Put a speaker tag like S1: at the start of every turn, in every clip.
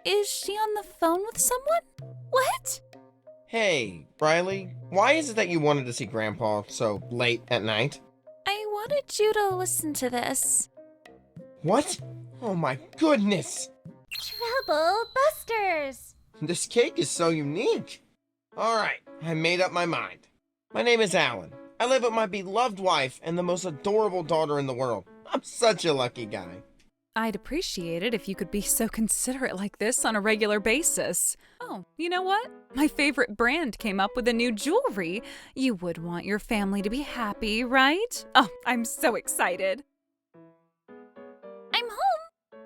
S1: is she on the phone with someone? What?
S2: Hey, Riley, why is it that you wanted to see Grandpa so late at night?
S1: I wanted you to listen to this.
S2: What? Oh my goodness!
S3: Trouble Busters!
S2: This cake is so unique. Alright, I made up my mind. My name is Alan. I live with my beloved wife and the most adorable daughter in the world. I'm such a lucky guy.
S4: I'd appreciate it if you could be so considerate like this on a regular basis. Oh, you know what? My favorite brand came up with a new jewelry. You would want your family to be happy, right? Oh, I'm so excited.
S1: I'm home.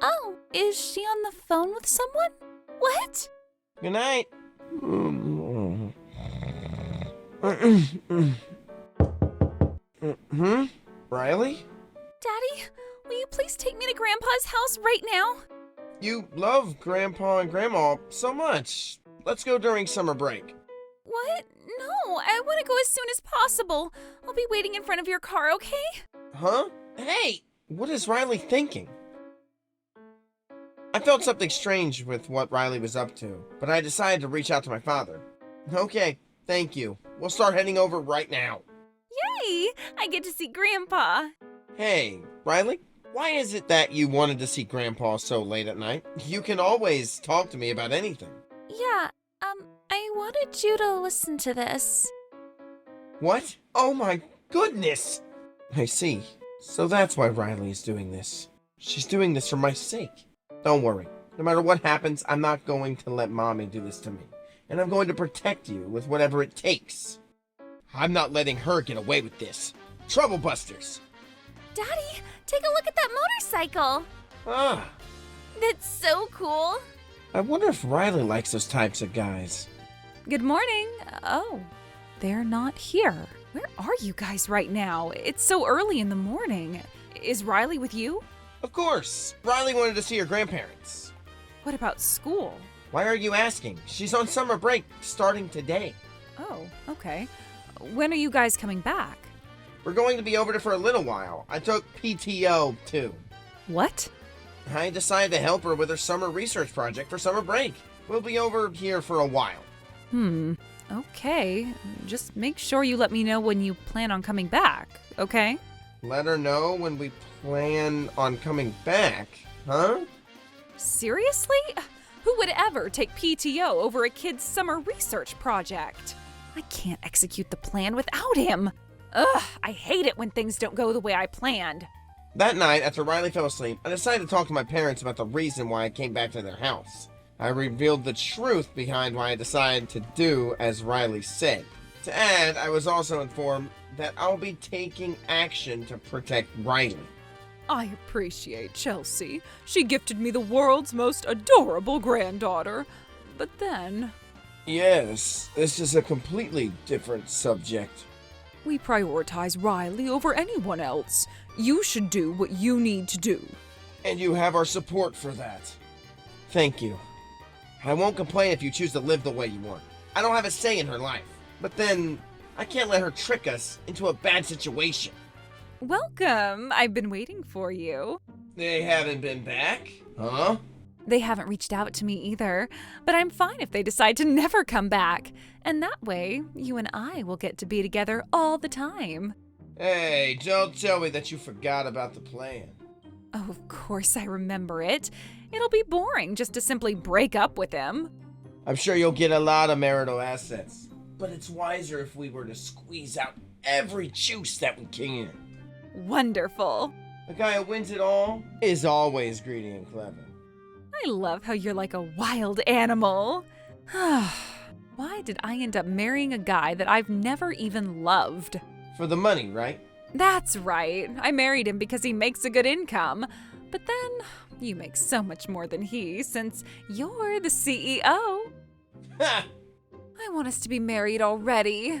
S1: Oh, is she on the phone with someone? What?
S2: Good night. Riley?
S1: Daddy, will you please take me to Grandpa's house right now?
S2: You love Grandpa and Grandma so much. Let's go during summer break.
S1: What? No, I want to go as soon as possible. I'll be waiting in front of your car, okay?
S2: Huh? Hey! What is Riley thinking? I felt something strange with what Riley was up to, but I decided to reach out to my father. Okay, thank you. We'll start heading over right now.
S1: Yay! I get to see Grandpa.
S2: Hey, Riley, why is it that you wanted to see Grandpa so late at night? You can always talk to me about anything.
S1: Yeah, I wanted you to listen to this.
S2: What? Oh my goodness! I see. So that's why Riley is doing this. She's doing this for my sake. Don't worry. No matter what happens, I'm not going to let Mommy do this to me. And I'm going to protect you with whatever it takes. I'm not letting her get away with this. Trouble Busters!
S1: Daddy, take a look at that motorcycle.
S2: Ah,
S1: That's so cool.
S2: I wonder if Riley likes those types of guys.
S4: Good morning. Oh, they're not here. Where are you guys right now? It's so early in the morning. Is Riley with you?
S2: Of course! Riley wanted to see her grandparents.
S4: What about school?
S2: Why are you asking? She's on summer break starting today.
S4: Oh, okay. When are you guys coming back?
S2: We're going to be over there for a little while. I took PTO too.
S4: What?
S2: I decided to help her with her summer research project for summer break. We'll be over here for a while.
S4: Okay. Just make sure you let me know when you plan on coming back, okay?
S2: Let her know when we plan on coming back, huh?
S4: Seriously? Who would ever take PTO over a kid's summer research project? I can't execute the plan without him. Ugh, I hate it when things don't go the way I planned.
S2: That night, after Riley fell asleep, I decided to talk to my parents about the reason why I came back to their house. I revealed the truth behind why I decided to do as Riley said. To add, I was also informed that I'll be taking action to protect Riley.
S4: I appreciate Chelsea. She gifted me the world's most adorable granddaughter. But then,
S2: Yes, this is a completely different subject.
S4: we prioritize Riley over anyone else. You should do what you need to do.
S2: And you have our support for that. Thank you. I won't complain if you choose to live the way you want. I don't have a say in her life. But then, I can't let her trick us into a bad situation.
S4: Welcome. I've been waiting for you.
S2: They haven't been back? Huh?
S4: They haven't reached out to me either, but I'm fine if they decide to never come back. And that way, you and I will get to be together all the time.
S2: Hey, don't tell me that you forgot about the plan.
S4: Oh, of course I remember it. It'll be boring just to simply break up with him.
S2: I'm sure you'll get a lot of marital assets. But it's wiser if we were to squeeze out every juice that we can.
S4: Wonderful.
S2: The guy who wins it all is always greedy and clever.
S4: I love how you're like a wild animal. Why did I end up marrying a guy that I've never even loved?
S2: For the money, right?
S4: That's right. I married him because he makes a good income. But then, you make so much more than he since you're the CEO.
S2: Ha!
S4: I want us to be married already.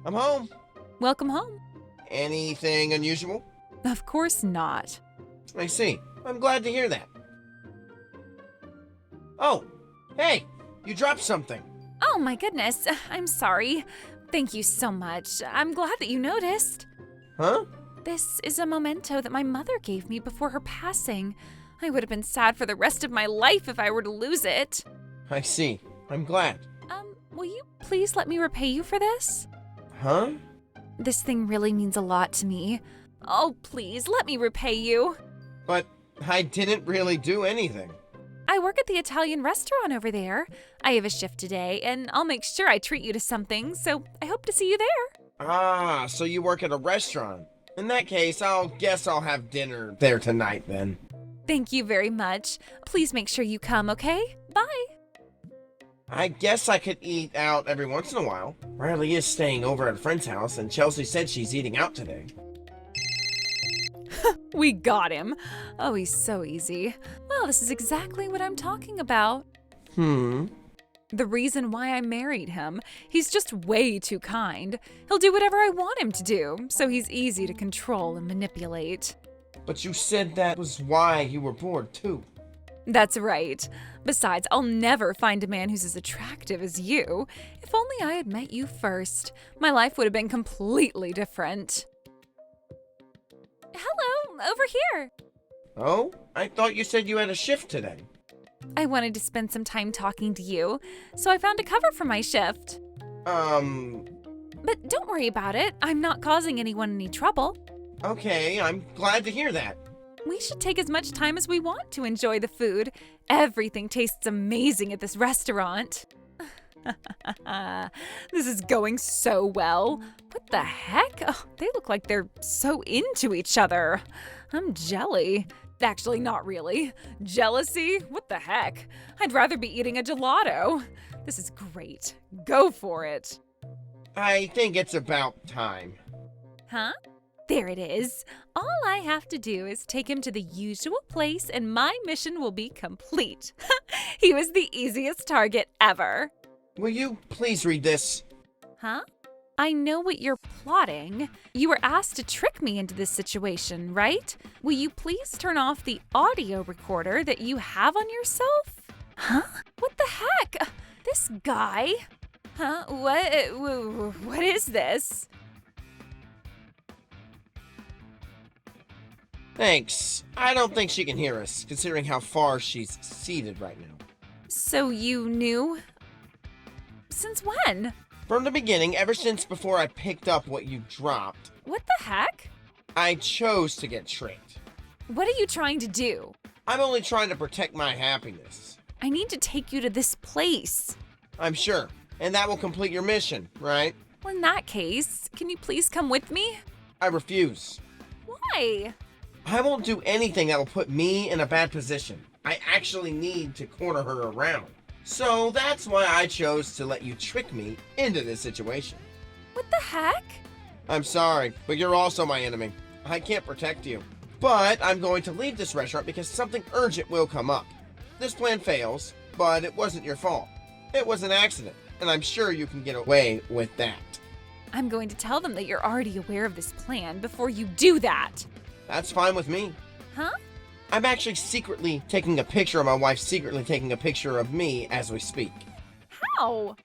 S2: I'm home.
S4: Welcome home.
S2: Anything unusual?
S4: Of course not.
S2: I see. I'm glad to hear that. Oh, hey, you dropped something.
S1: Oh my goodness, I'm sorry. Thank you so much. I'm glad that you noticed.
S2: Huh?
S1: This is a memento that my mother gave me before her passing.
S4: I would have been sad for the rest of my life if I were to lose it.
S2: I see. I'm glad.
S4: Will you please let me repay you for this?
S2: Huh?
S4: This thing really means a lot to me. Oh, please, let me repay you.
S2: But I didn't really do anything.
S4: I work at the Italian restaurant over there. I have a shift today, and I'll make sure I treat you to something, so I hope to see you there.
S2: Ah, so you work at a restaurant. In that case, guess I'll have dinner there tonight then.
S4: Thank you very much. Please make sure you come, okay? Bye.
S2: I guess I could eat out every once in a while. Riley is staying over at a friend's house, and Chelsea said she's eating out today.
S4: We got him. Oh, he's so easy. Well, this is exactly what I'm talking about. The reason why I married him. He's just way too kind. He'll do whatever I want him to do, so he's easy to control and manipulate.
S2: But you said that was why you were bored, too.
S4: That's right. Besides, I'll never find a man who's as attractive as you. If only I had met you first, my life would have been completely different. Hello, over here.
S2: Oh? I thought you said you had a shift today.
S4: I wanted to spend some time talking to you, so I found a cover for my shift. But don't worry about it. I'm not causing anyone any trouble.
S2: Okay, I'm glad to hear that.
S4: We should take as much time as we want to enjoy the food. Everything tastes amazing at this restaurant. This is going so well. What the heck? Oh, they look like they're so into each other. I'm jelly. Actually, not really. Jealousy? What the heck? I'd rather be eating a gelato. This is great. Go for it.
S2: I think it's about time.
S4: Huh? There it is. All I have to do is take him to the usual place and my mission will be complete. He was the easiest target ever.
S2: Will you please read this?
S4: Huh? I know what you're plotting. You were asked to trick me into this situation, right? Will you please turn off the audio recorder that you have on yourself? Huh? What the heck? This guy? Huh? What is this?
S2: Thanks. I don't think she can hear us, considering how far she's seated right now.
S4: So you knew? Since when?
S2: From the beginning, ever since before I picked up what you dropped.
S4: What the heck?
S2: I chose to get tricked.
S4: What are you trying to do?
S2: I'm only trying to protect my happiness.
S4: I need to take you to this place.
S2: I'm sure. And that will complete your mission, right?
S4: Well, in that case, can you please come with me?
S2: I refuse.
S4: Why?
S2: I won't do anything that will put me in a bad position. I actually need to corner her around. So that's why I chose to let you trick me into this situation.
S4: What the heck?
S2: I'm sorry, but you're also my enemy. I can't protect you. But I'm going to leave this restaurant because something urgent will come up. This plan fails, but it wasn't your fault. It was an accident, and I'm sure you can get away with that.
S4: I'm going to tell them that you're already aware of this plan before you do that.
S2: That's fine with me.
S4: Huh?
S2: I'm actually secretly taking a picture of my wife secretly taking a picture of me as we speak.
S4: How?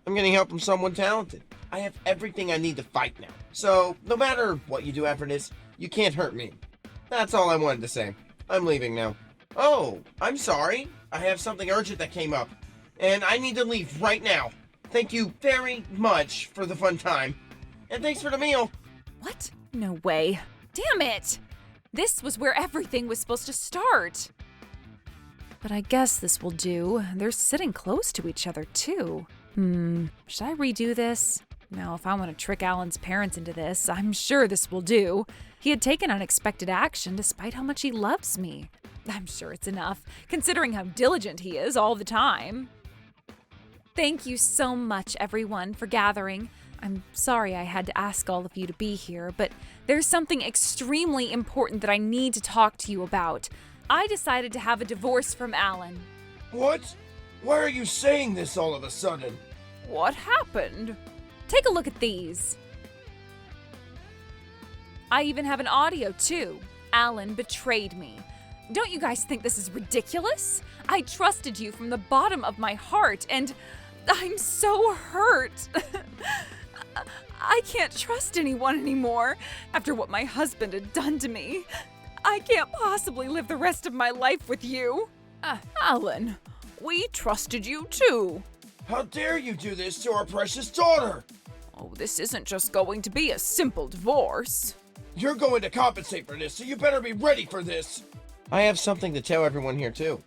S2: I'm getting help from someone talented. I have everything I need to fight now. So, no matter what you do after this, you can't hurt me. That's all I wanted to say. I'm leaving now. Oh, I'm sorry. I have something urgent that came up, and I need to leave right now. Thank you very much for the fun time, and thanks for the meal.
S4: What? No way. Damn it! This was where everything was supposed to start. But I guess this will do. They're sitting close to each other, too. Should I redo this? Now, if I want to trick Alan's parents into this, I'm sure this will do. He had taken unexpected action despite how much he loves me. I'm sure it's enough, considering how diligent he is all the time. Thank you so much, everyone, for gathering. I'm sorry I had to ask all of you to be here, but there's something extremely important that I need to talk to you about. I decided to have a divorce from Alan.
S2: What? Why are you saying this all of a sudden?
S4: What happened? Take a look at these. I even have an audio, too. Alan betrayed me. Don't you guys think this is ridiculous? I trusted you from the bottom of my heart, and I'm so hurt. I can't trust anyone anymore after what my husband had done to me. I can't possibly live the rest of my life with you. Alan, we trusted you too.
S2: How dare you do this to our precious daughter?
S4: Oh, this isn't just going to be a simple divorce.
S2: You're going to compensate for this, so you better be ready for this. I have something to tell everyone here too.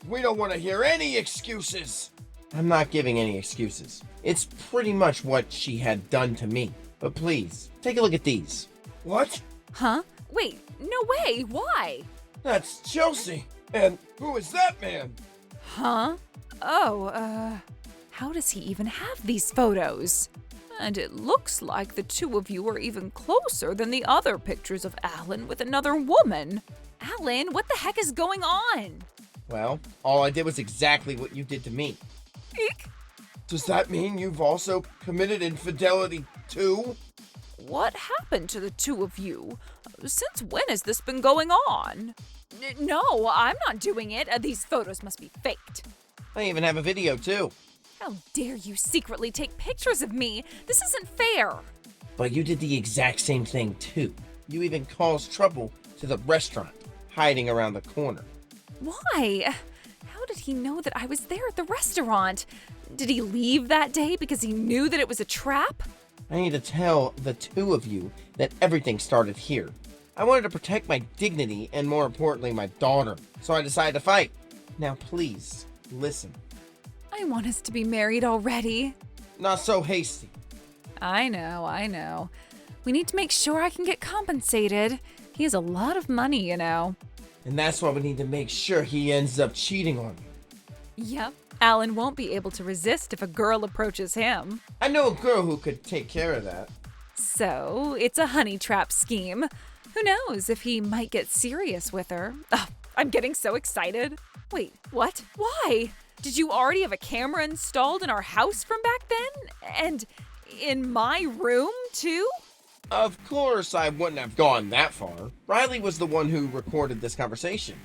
S2: We don't want to hear any excuses. I'm not giving any excuses. It's pretty much what she had done to me. But please, take a look at these. What?
S4: Huh? Wait, no way, why?
S2: That's Chelsea. And who is that man?
S4: Huh? Oh, how does he even have these photos? And it looks like the two of you are even closer than the other pictures of Alan with another woman. Alan, what the heck is going on?
S2: Well, all I did was exactly what you did to me.
S4: Eek.
S2: Does that mean you've also committed infidelity too?
S4: What happened to the two of you? Since when has this been going on? No, I'm not doing it. These photos must be faked.
S2: I even have a video too.
S4: How dare you secretly take pictures of me? This isn't fair.
S2: But you did the exact same thing too. You even caused trouble to the restaurant, hiding around the corner.
S4: Why? How did he know that I was there at the restaurant? Did he leave that day because he knew that it was a trap?
S2: I need to tell the two of you that everything started here. I wanted to protect my dignity and, more importantly, my daughter, so I decided to fight. Now please, listen.
S4: I want us to be married already.
S2: Not so hasty.
S4: I know. We need to make sure I can get compensated. He has a lot of money, you know.
S2: And that's why we need to make sure he ends up cheating on you.
S4: Yep. Alan won't be able to resist if a girl approaches him.
S2: I know a girl who could take care of that.
S4: So, it's a honey trap scheme. Who knows if he might get serious with her? Oh, I'm getting so excited. Wait, what? Why? Did you already have a camera installed in our house from back then? And in my room, too?
S2: Of course, I wouldn't have gone that far. Riley was the one who recorded this conversation.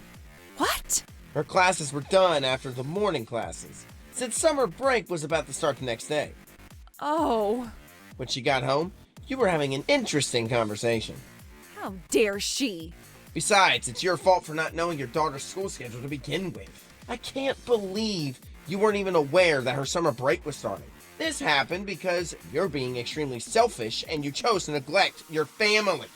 S4: What?
S2: Her classes were done after the morning classes, since summer break was about to start the next day.
S4: Oh.
S2: When she got home, you were having an interesting conversation.
S4: How dare she?
S2: Besides, it's your fault for not knowing your daughter's school schedule to begin with. I can't believe you weren't even aware that her summer break was starting. This happened because you're being extremely selfish and you chose to neglect your family.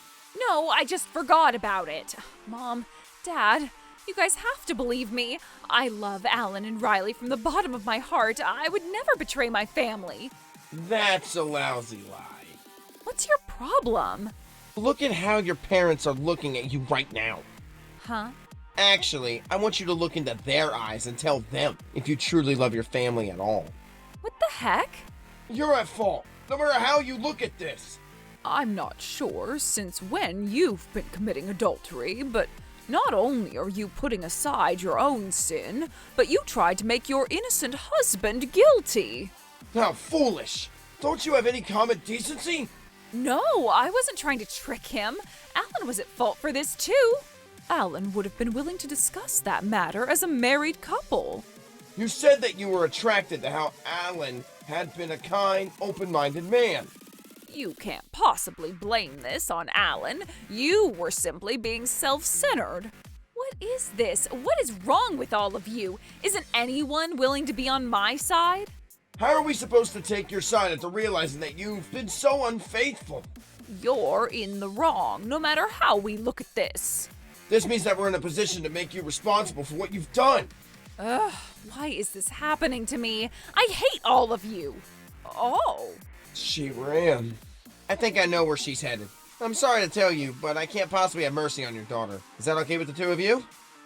S4: No, I just forgot about it. Mom, Dad, you guys have to believe me. I love Alan and Riley from the bottom of my heart. I would never betray my family.
S2: That's a lousy lie.
S4: What's your problem?
S2: Look at how your parents are looking at you right now.
S4: Huh?
S2: Actually, I want you to look into their eyes and tell them if you truly love your family at all.
S4: What the heck?
S2: You're at fault, no matter how you look at this.
S4: I'm not sure since when you've been committing adultery, but not only are you putting aside your own sin, but you tried to make your innocent husband guilty.
S2: How foolish! Don't you have any common decency?
S4: No, I wasn't trying to trick him. Alan was at fault for this too. Alan would have been willing to discuss that matter as a married couple.
S2: You said that you were attracted to how Alan had been a kind, open-minded man.
S4: You can't possibly blame this on Alan. You were simply being self-centered. What is this? What is wrong with all of you? Isn't anyone willing to be on my side?
S2: How are we supposed to take your side after realizing that you've been so unfaithful?
S4: You're in the wrong, no matter how we look at this.
S2: This means that we're in a position to make you responsible for what you've done.
S4: Ugh, why is this happening to me? I hate all of you. Oh.
S2: She ran. I think I know where she's headed. I'm sorry to tell you, but I can't possibly have mercy on your daughter. Is that okay with the two of you?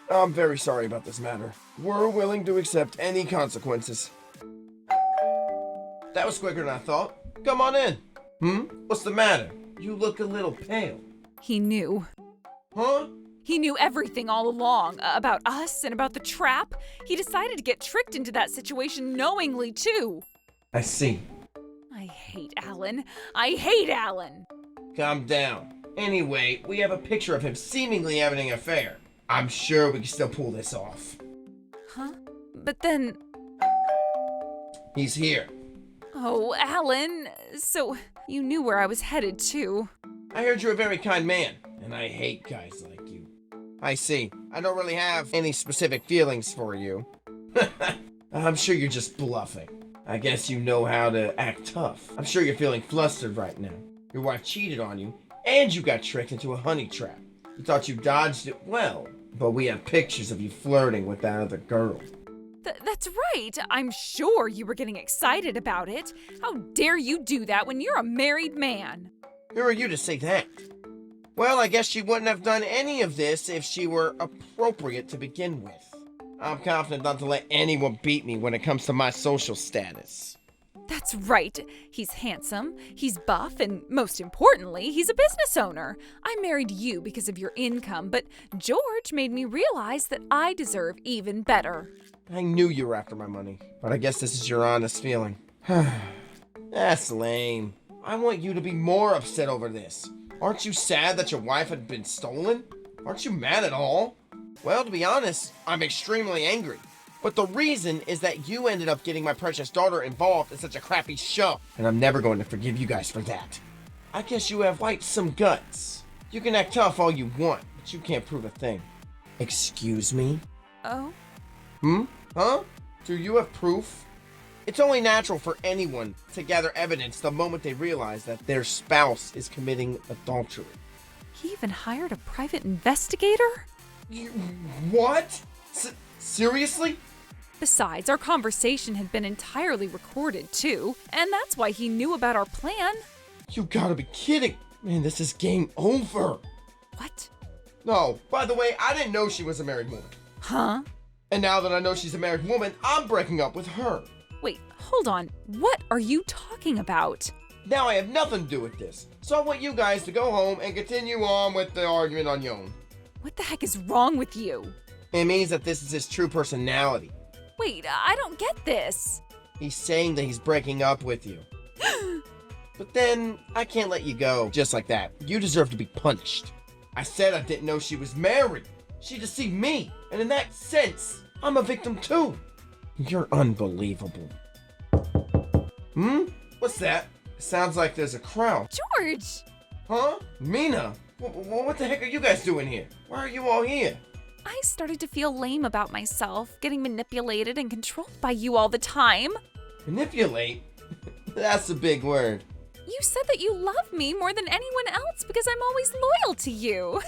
S2: I'm very sorry about this matter. We're willing to accept any consequences. That was quicker than I thought. Come on in. What's the matter? You look a little pale.
S4: He knew.
S2: Huh?
S4: He knew everything all along, about us and about the trap. He decided to get tricked into that situation knowingly, too.
S2: I see.
S4: I hate Alan. I hate Alan.
S2: Calm down. Anyway, we have a picture of him seemingly having an affair. I'm sure we can still pull this off.
S4: Huh? But then...
S2: He's here.
S4: Oh, Alan. So, you knew where I was headed, too.
S2: I heard you're a very kind man, and I hate guys like you. I see. I don't really have any specific feelings for you. I'm sure you're just bluffing. I guess you know how to act tough. I'm sure you're feeling flustered right now. Your wife cheated on you, and you got tricked into a honey trap. You thought you dodged it well, but we have pictures of you flirting with that other girl.
S4: That's right. I'm sure you were getting excited about it. How dare you do that when you're a married man?
S2: Who are you to say that? Well, I guess she wouldn't have done any of this if she were appropriate to begin with. I'm confident not to let anyone beat me when it comes to my social status.
S4: That's right. He's handsome, he's buff, and most importantly, he's a business owner. I married you because of your income, but George made me realize that I deserve even better.
S2: I knew you were after my money, but I guess this is your honest feeling. That's lame. I want you to be more upset over this. Aren't you sad that your wife had been stolen? Aren't you mad at all? Well, to be honest, I'm extremely angry. But the reason is that you ended up getting my precious daughter involved in such a crappy show. And I'm never going to forgive you guys for that. I guess you have quite some guts. You can act tough all you want, but you can't prove a thing. Excuse me?
S4: Oh?
S2: Huh? Do you have proof? It's only natural for anyone to gather evidence the moment they realize that their spouse is committing adultery.
S4: He even hired a private investigator?
S2: What? Seriously?
S4: Besides, our conversation had been entirely recorded, too, and that's why he knew about our plan.
S2: You gotta be kidding. Man, this is game over.
S4: What?
S2: No, by the way, I didn't know she was a married woman.
S4: Huh?
S2: And now that I know she's a married woman, I'm breaking up with her.
S4: Wait, hold on. What are you talking about?
S2: Now I have nothing to do with this. So I want you guys to go home and continue on with the argument on your own.
S4: What the heck is wrong with you?
S2: It means that this is his true personality.
S4: Wait, I don't get this.
S2: He's saying that he's breaking up with you. But then, I can't let you go just like that. You deserve to be punished. I said I didn't know she was married. She deceived me. And in that sense, I'm a victim too. You're unbelievable. What's that? It sounds like there's a crowd.
S4: George!
S2: Huh? Mina? What the heck are you guys doing here? Why are you all here?
S4: I started to feel lame about myself, getting manipulated and controlled by you all the time.
S2: Manipulate? That's a big word.
S4: You said that you love me more than anyone else because I'm always loyal to you.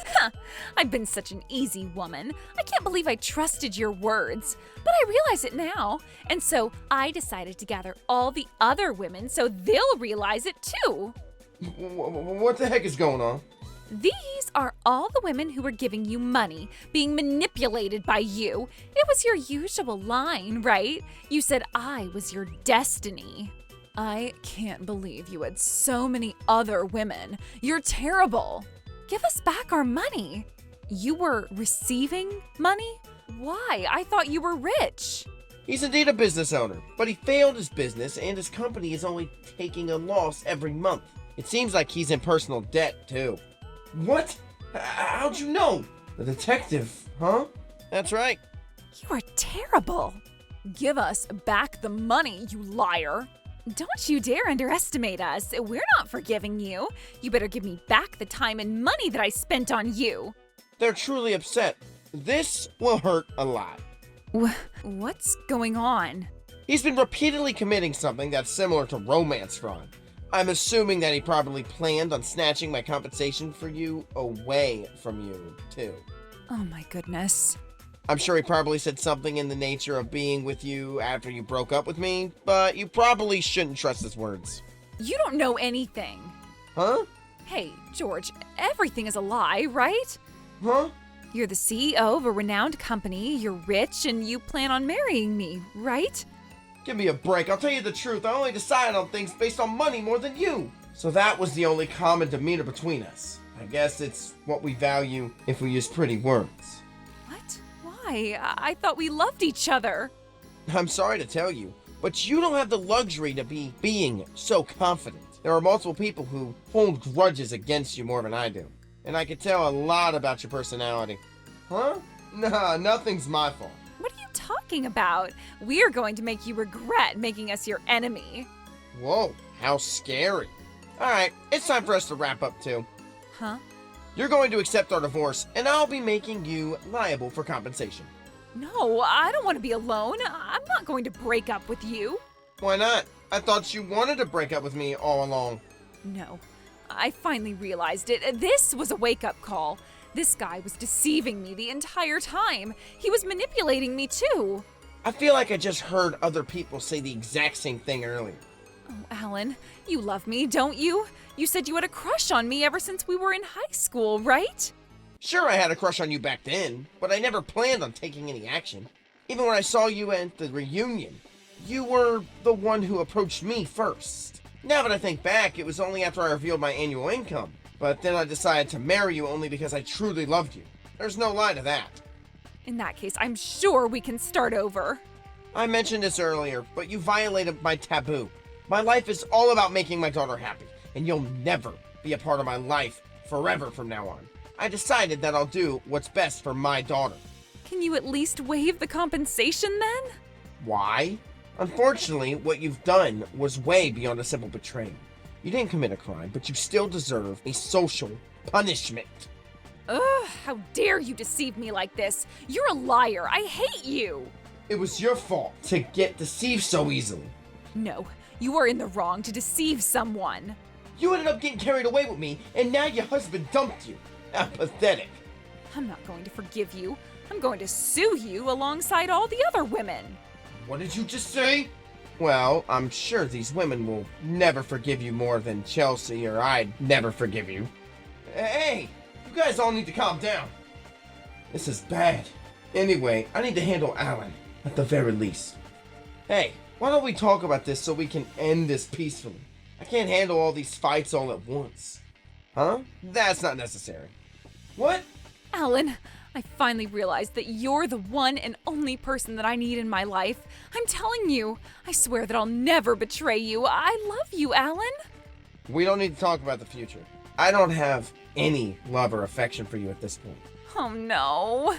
S4: I've been such an easy woman. I can't believe I trusted your words. But I realize it now. And so I decided to gather all the other women so they'll realize it too.
S2: What the heck is going on?
S4: These are all the women who were giving you money, being manipulated by you. It was your usual line, right? You said I was your destiny. I can't believe you had so many other women. You're terrible. Give us back our money. You were receiving money? Why? I thought you were rich.
S2: He's indeed a business owner, but he failed his business and his company is only taking a loss every month. It seems like he's in personal debt, too. What? How'd you know? The detective, huh? That's right.
S4: You are terrible. Give us back the money, you liar. Don't you dare underestimate us. We're not forgiving you. You better give me back the time and money that I spent on you.
S2: They're truly upset. This will hurt a lot.
S4: What's going on?
S2: He's been repeatedly committing something that's similar to romance fraud. I'm assuming that he probably planned on snatching my compensation for you away from you, too.
S4: Oh my goodness.
S2: I'm sure he probably said something in the nature of being with you after you broke up with me, but you probably shouldn't trust his words.
S4: You don't know anything.
S2: Huh?
S4: Hey, George, everything is a lie, right?
S2: Huh?
S4: You're the CEO of a renowned company, you're rich, and you plan on marrying me, right?
S2: Give me a break. I'll tell you the truth. I only decide on things based on money more than you. So that was the only common demeanor between us. I guess it's what we value if we use pretty words.
S4: What? Why? I thought we loved each other.
S2: I'm sorry to tell you, but you don't have the luxury to be being so confident. There are multiple people who hold grudges against you more than I do. And I can tell a lot about your personality. Huh? Nah, nothing's my fault.
S4: What are you talking about? We're going to make you regret making us your enemy.
S2: Whoa, how scary. Alright, it's time for us to wrap up too.
S4: Huh?
S2: You're going to accept our divorce, and I'll be making you liable for compensation.
S4: No, I don't want to be alone. I'm not going to break up with you.
S2: Why not? I thought you wanted to break up with me all along.
S4: No, I finally realized it. This was a wake-up call. This guy was deceiving me the entire time. He was manipulating me too.
S2: I feel like I just heard other people say the exact same thing earlier.
S4: Oh, Alan, you love me, don't you? You said you had a crush on me ever since we were in high school, right?
S2: Sure, I had a crush on you back then, but I never planned on taking any action. Even when I saw you at the reunion, you were the one who approached me first. Now that I think back, it was only after I revealed my annual income. But then I decided to marry you only because I truly loved you. There's no lie to that.
S4: In that case, I'm sure we can start over.
S2: I mentioned this earlier, but you violated my taboo. My life is all about making my daughter happy, and you'll never be a part of my life forever from now on. I decided that I'll do what's best for my daughter.
S4: Can you at least waive the compensation then?
S2: Why? Unfortunately, what you've done was way beyond a simple betrayal. You didn't commit a crime, but you still deserve a social punishment.
S4: Ugh, how dare you deceive me like this? You're a liar. I hate you.
S2: It was your fault to get deceived so easily.
S4: No, you are in the wrong to deceive someone.
S2: You ended up getting carried away with me, and now your husband dumped you. How pathetic.
S4: I'm not going to forgive you. I'm going to sue you alongside all the other women.
S2: What did you just say? Well, I'm sure these women will never forgive you more than Chelsea or I'd never forgive you. Hey, you guys all need to calm down. This is bad. Anyway, I need to handle Alan, at the very least. Hey, why don't we talk about this so we can end this peacefully? I can't handle all these fights all at once. Huh? That's not necessary. What?
S4: Alan, I finally realized that you're the one and only person that I need in my life. I'm telling you, I swear that I'll never betray you. I love you, Alan.
S2: We don't need to talk about the future. I don't have any love or affection for you at this point.
S4: Oh no.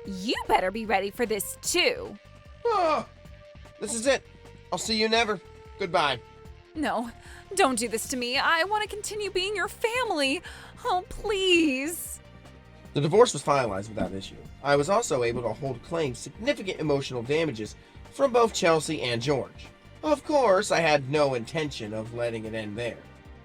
S4: You better be ready for this too.
S2: Ah, this is it. I'll see you never. Goodbye.
S4: No, don't do this to me. I want to continue being your family. Oh, please.
S2: The divorce was finalized without issue. I was also able to hold claim significant emotional damages from both Chelsea and George. Of course, I had no intention of letting it end there.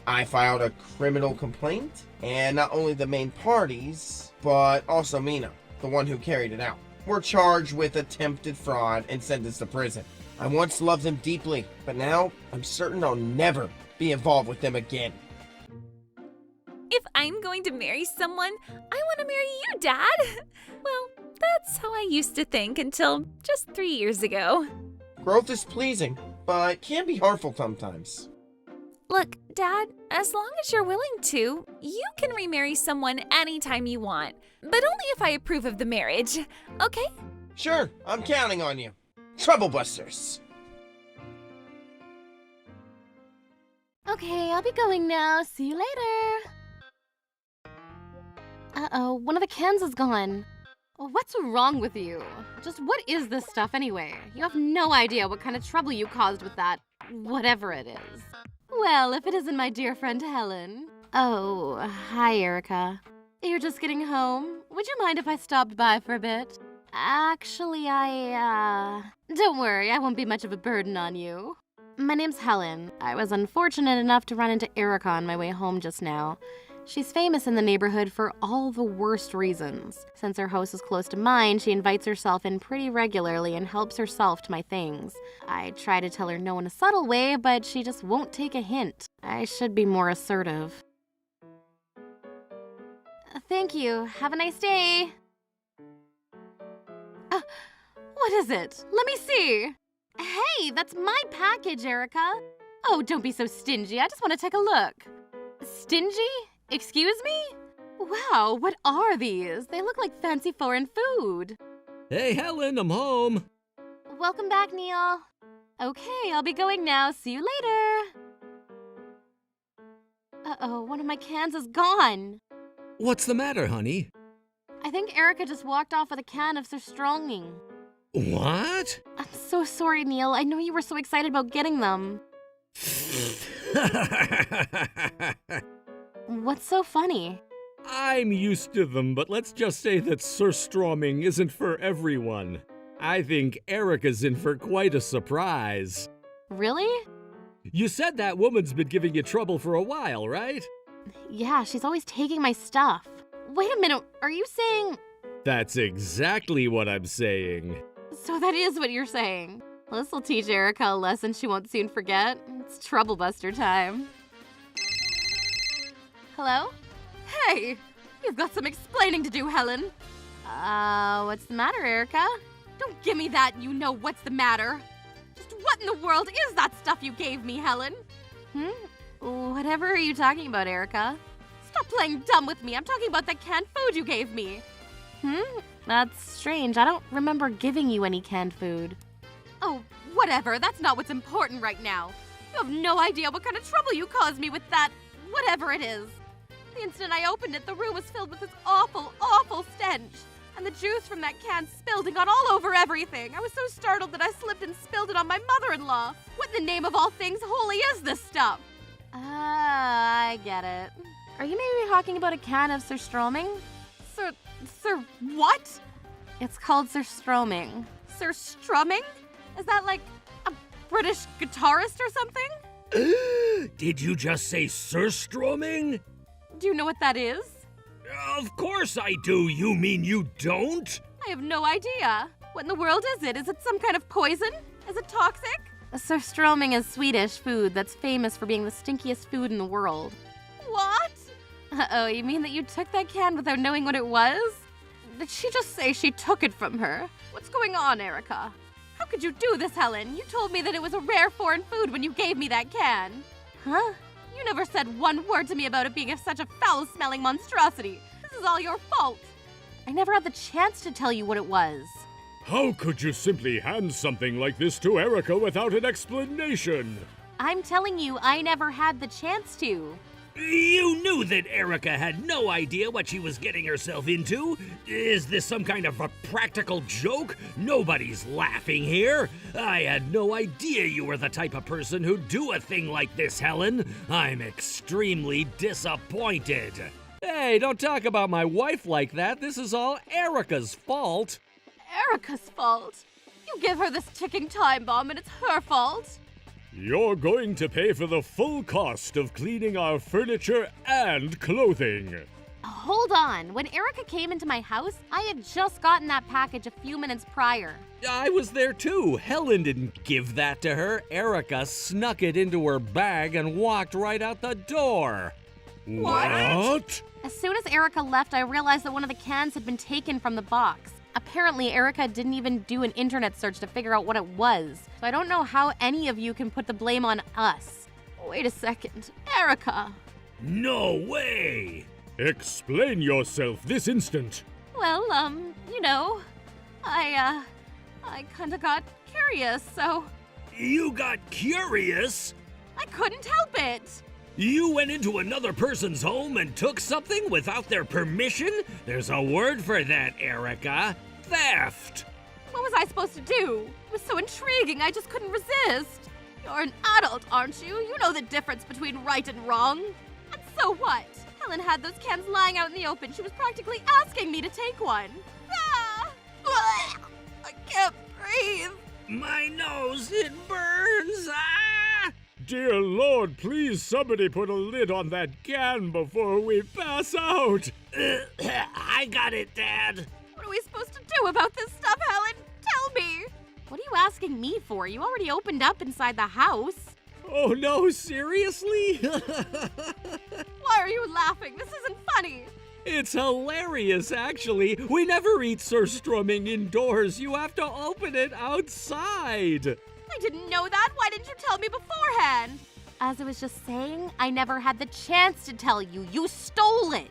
S2: I filed a criminal complaint, and not only the main parties, but also Mina, the one who carried it out, were charged with attempted fraud and sentenced to prison. I once loved them deeply, but now I'm certain I'll never be involved with them again.
S1: If I'm going to marry someone, I want to marry you, Dad. Well, that's how I used to think until just 3 years ago.
S2: Growth is pleasing, but can be harmful sometimes.
S1: Look, Dad, as long as you're willing to, you can remarry someone anytime you want, but only if I approve of the marriage, okay?
S2: Sure, I'm counting on you. Troublebusters.
S3: Okay, I'll be going now. See you later. Uh-oh, one of the cans is gone. What's wrong with you? Just what is this stuff anyway? You have no idea what kind of trouble you caused with that, whatever it is. Well, if it isn't my dear friend Helen. Oh, hi, Erica. You're just getting home? Would you mind if I stopped by for a bit? Actually, Don't worry, I won't be much of a burden on you. My name's Helen. I was unfortunate enough to run into Erica on my way home just now. She's famous in the neighborhood for all the worst reasons. Since her house is close to mine, she invites herself in pretty regularly and helps herself to my things. I try to tell her no in a subtle way, but she just won't take a hint. I should be more assertive. Thank you. Have a nice day. What is it? Let me see. Hey, that's my package, Erica. Oh, don't be so stingy. I just want to take a look. Stingy? Excuse me? Wow, what are these? They look like fancy foreign food.
S5: Hey, Helen, I'm home.
S3: Welcome back, Neil. Okay, I'll be going now. See you later. Uh-oh, one of my cans is gone.
S5: What's the matter, honey?
S3: I think Erica just walked off with a can of surströmming.
S5: What?
S3: I'm so sorry, Neil. I know you were so excited about getting them. What's so funny?
S5: I'm used to them, but let's just say that surströmming isn't for everyone. I think Erica's in for quite a surprise.
S3: Really?
S5: You said that woman's been giving you trouble for a while, right?
S3: Yeah, she's always taking my stuff. Wait a minute, are you saying...
S5: That's exactly what I'm saying.
S3: So that is what you're saying. Well, this'll teach Erica a lesson she won't soon forget. It's troublebuster time. Hello? Hey! You've got some explaining to do, Helen. What's the matter, Erica? Don't give me that, you know what's the matter. Just what in the world is that stuff you gave me, Helen? Whatever are you talking about, Erica? Stop playing dumb with me. I'm talking about that canned food you gave me. That's strange. I don't remember giving you any canned food. Oh, whatever. That's not what's important right now. You have no idea what kind of trouble you caused me with that, whatever it is. The instant I opened it, the room was filled with this awful, awful stench. And the juice from that can spilled and got all over everything. I was so startled that I slipped and spilled it on my mother-in-law. What in the name of all things holy is this stuff? I get it. Are you maybe talking about a can of surströmming? Sir what? It's called surströmming. Surströmming? Is that like a British guitarist or something?
S5: Did you just say surströmming?
S3: Do you know what that is?
S5: Of course I do. You mean you don't?
S3: I have no idea. What in the world is it? Is it some kind of poison? Is it toxic? Surströmming is Swedish food that's famous for being the stinkiest food in the world. What? Uh-oh, you mean that you took that can without knowing what it was? Did she just say she took it from her? What's going on, Erica? How could you do this, Helen? You told me that it was a rare foreign food when you gave me that can. Huh? You never said one word to me about it being such a foul-smelling monstrosity. This is all your fault. I never had the chance to tell you what it was.
S5: How could you simply hand something like this to Erica without an explanation?
S3: I'm telling you, I never had the chance to.
S5: You knew that Erica had no idea what she was getting herself into. Is this some kind of a practical joke? Nobody's laughing here. I had no idea you were the type of person who'd do a thing like this, Helen. I'm extremely disappointed. Hey, don't talk about my wife like that. This is all Erica's fault.
S3: Erica's fault? You give her this ticking time bomb and it's her fault?
S5: You're going to pay for the full cost of cleaning our furniture and clothing.
S3: Hold on. When Erica came into my house, I had just gotten that package a few minutes prior.
S5: I was there too. Helen didn't give that to her. Erica snuck it into her bag and walked right out the door. What?
S3: As soon as Erica left, I realized that one of the cans had been taken from the box. Apparently, Erica didn't even do an internet search to figure out what it was. So I don't know how any of you can put the blame on us. Wait a second. Erica!
S5: No way! Explain yourself this instant.
S3: Well, you know, I kinda got curious, so...
S5: You got curious?
S3: I couldn't help it!
S5: You went into another person's home and took something without their permission? There's a word for that, Erica. Theft!
S3: What was I supposed to do? It was so intriguing, I just couldn't resist. You're an adult, aren't you? You know the difference between right and wrong. And so what? Helen had those cans lying out in the open. She was practically asking me to take one. Ah! I can't breathe.
S5: My nose, it burns! Ah! Dear Lord, please somebody put a lid on that can before we pass out. I got it, Dad.
S3: What are we supposed to do about this stuff, Helen? Tell me. What are you asking me for? You already opened up inside the house.
S5: Oh no, seriously?
S3: Why are you laughing? This isn't funny.
S5: It's hilarious, actually. We never eat surströmming indoors. You have to open it outside.
S3: I didn't know that. Why didn't you tell me beforehand? As I was just saying, I never had the chance to tell you. You stole it.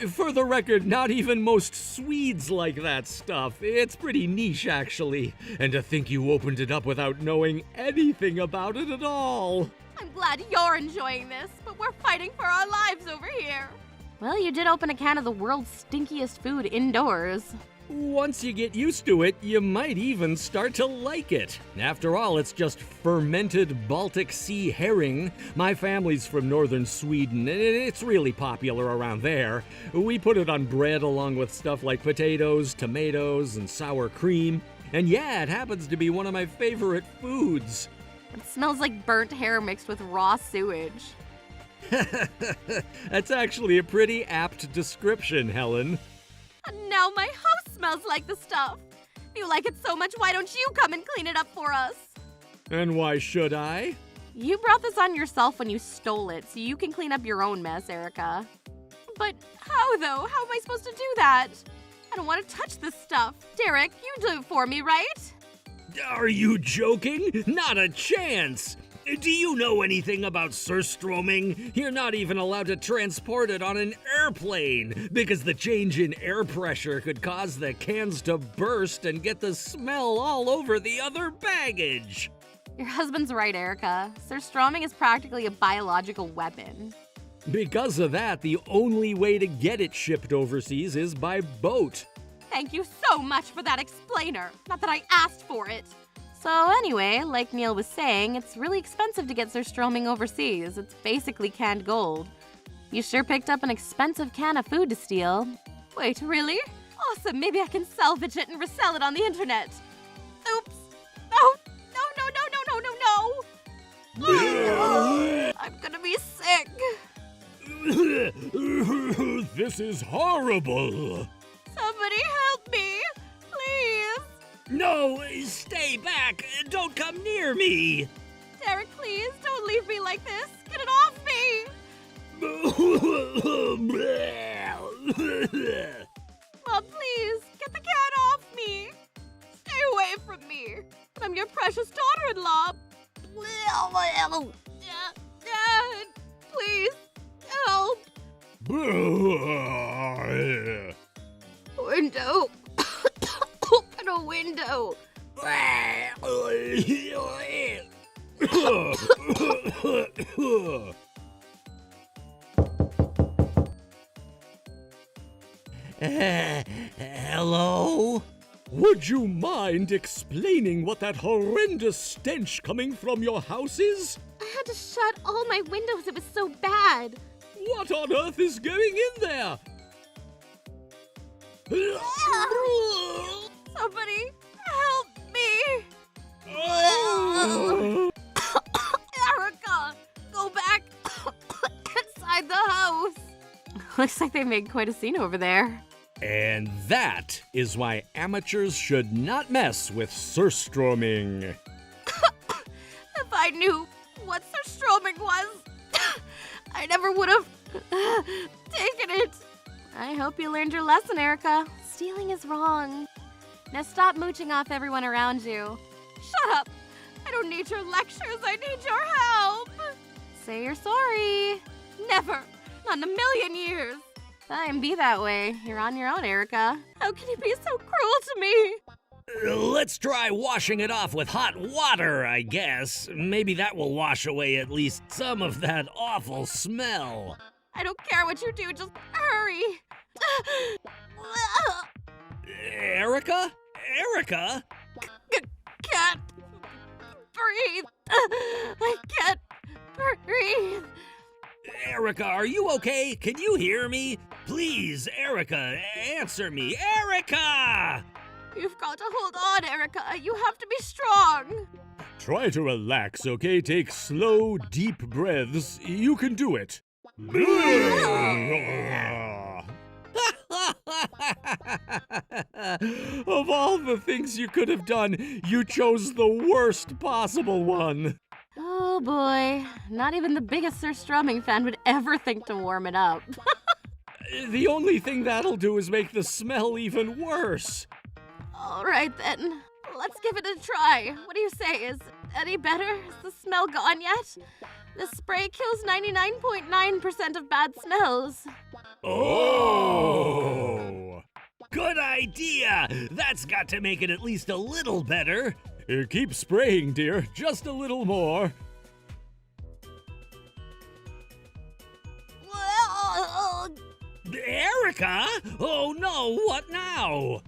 S5: For the record, not even most Swedes like that stuff. It's pretty niche, actually. And to think you opened it up without knowing anything about it at all.
S3: I'm glad you're enjoying this, but we're fighting for our lives over here. Well, you did open a can of the world's stinkiest food indoors.
S5: Once you get used to it, you might even start to like it. After all, it's just fermented Baltic Sea herring. My family's from northern Sweden, and it's really popular around there. We put it on bread along with stuff like potatoes, tomatoes, and sour cream. And yeah, it happens to be one of my favorite foods.
S3: It smells like burnt hair mixed with raw sewage.
S5: That's actually a pretty apt description, Helen.
S3: And now my house smells like the stuff. If you like it so much, why don't you come and clean it up for us?
S5: And why should I?
S3: You brought this on yourself when you stole it, so you can clean up your own mess, Erica. But how, though? How am I supposed to do that? I don't want to touch this stuff. Derek, you do it for me, right?
S5: Are you joking? Not a chance! Do you know anything about surströmming? You're not even allowed to transport it on an airplane because the change in air pressure could cause the cans to burst and get the smell all over the other baggage.
S3: Your husband's right, Erica. Surströmming is practically a biological weapon.
S5: Because of that, the only way to get it shipped overseas is by boat.
S3: Thank you so much for that explainer. Not that I asked for it. So anyway, like Neil was saying, it's really expensive to get surströmming overseas. It's basically canned gold. You sure picked up an expensive can of food to steal. Wait, really? Awesome, maybe I can salvage it and resell it on the internet. Oops. No, no, no, no, no, no, no, no. I'm gonna be sick.
S5: This is horrible.
S3: Somebody help me, please.
S5: No, stay back. Don't come near me.
S3: Derek, please, don't leave me like this. Get it off me. Mom, please, get the cat off me. Stay away from me. I'm your precious daughter-in-law. Dad, please, help. Window. Open a window.
S5: Hello? Would you mind explaining what that horrendous stench coming from your house is?
S3: I had to shut all my windows. It was so bad.
S5: What on earth is going in there?
S3: Somebody help me. Erica, go back inside the house. Looks like they made quite a scene over there.
S5: And that is why amateurs should not mess with surströmming.
S3: If I knew what surströmming was, I never would have taken it. I hope you learned your lesson, Erica. Stealing is wrong. Now stop mooching off everyone around you. Shut up! I don't need your lectures, I need your help! Say you're sorry. Never! Not in a million years! Fine, be that way. You're on your own, Erica. How can you be so cruel to me?
S5: Let's try washing it off with hot water, I guess. Maybe that will wash away at least some of that awful smell.
S3: I don't care what you do, just hurry!
S5: Erica? Erica?
S3: Can't breathe. I can't breathe.
S5: Erica, are you okay? Can you hear me? Please, Erica, answer me. Erica!
S3: You've got to hold on, Erica. You have to be strong.
S5: Try to relax, okay? Take slow, deep breaths. You can do it. Of all the things you could have done, you chose the worst possible one.
S3: Oh boy, not even the biggest surströmming fan would ever think to warm it up.
S5: The only thing that'll do is make the smell even worse.
S3: All right then, let's give it a try. What do you say? Is it any better? Is the smell gone yet? This spray kills 99.9% of bad smells.
S5: Oh! Good idea! That's got to make it at least a little better. Keep spraying, dear. Just a little more. Erica? Oh no, what now?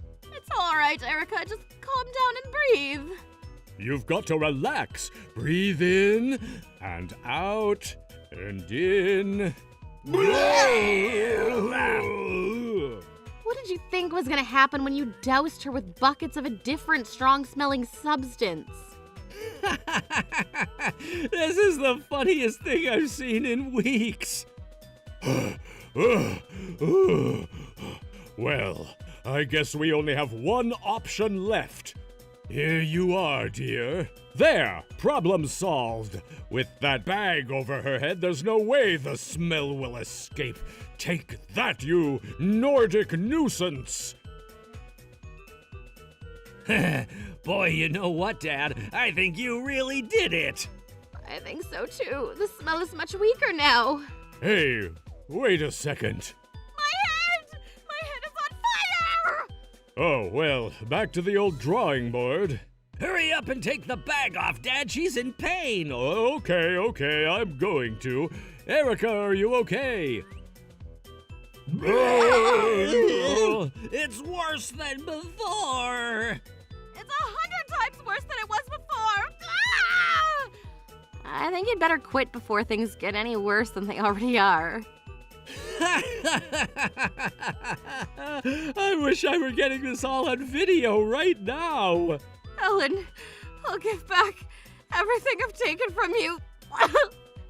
S3: All right, Erica, just calm down and breathe.
S5: You've got to relax. Breathe in and out and in.
S3: What did you think was gonna happen when you doused her with buckets of a different strong-smelling substance?
S5: This is the funniest thing I've seen in weeks. Well, I guess we only have one option left. Here you are, dear. There, problem solved. With that bag over her head, there's no way the smell will escape. Take that, you Nordic nuisance! Boy, you know what, Dad? I think you really did it!
S3: I think so too. The smell is much weaker now.
S5: Hey, wait a second.
S3: My head! My head is on fire!
S5: Oh, well, back to the old drawing board. Hurry up and take the bag off, Dad. She's in pain. Okay, I'm going to. Erica, are you okay? It's worse than before.
S3: It's 100 times worse than it was before. Ah! I think you'd better quit before things get any worse than they already are.
S5: I wish I were getting this all on video right now.
S3: Ellen, I'll give back everything I've taken from you.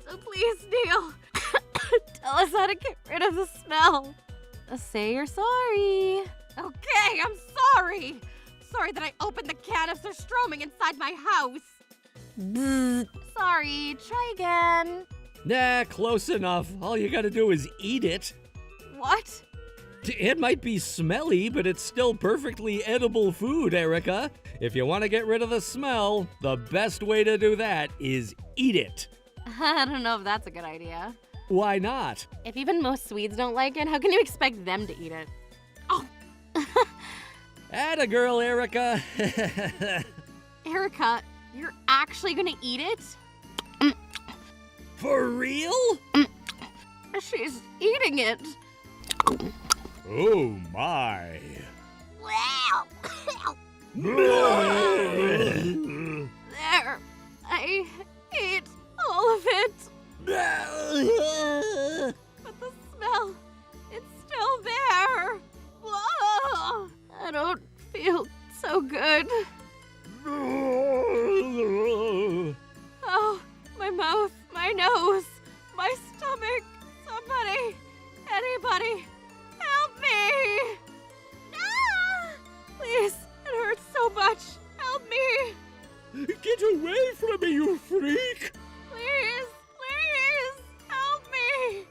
S3: So please, Neil, tell us how to get rid of the smell. Say you're sorry. Okay, I'm sorry. Sorry that I opened the can of surstroming inside my house. Sorry, try again.
S5: Nah, close enough. All you gotta do is eat it.
S3: What?
S5: It might be smelly, but it's still perfectly edible food, Erica. If you want to get rid of the smell, the best way to do that is eat it.
S3: I don't know if that's a good idea.
S5: Why not?
S3: If even most Swedes don't like it, how can you expect them to eat it? Oh!
S5: Atta girl, Erica.
S3: Erica, you're actually gonna eat it?
S5: For real?
S3: She's eating it.
S5: Oh my.
S3: There. I ate all of it. But the smell, it's still there. Whoa. I don't feel so good. Oh, my mouth, my nose, my stomach. Somebody, anybody, help me. Ah! Please, it hurts so much. Help me.
S5: Get away from me, you freak!
S3: Please, please, help me.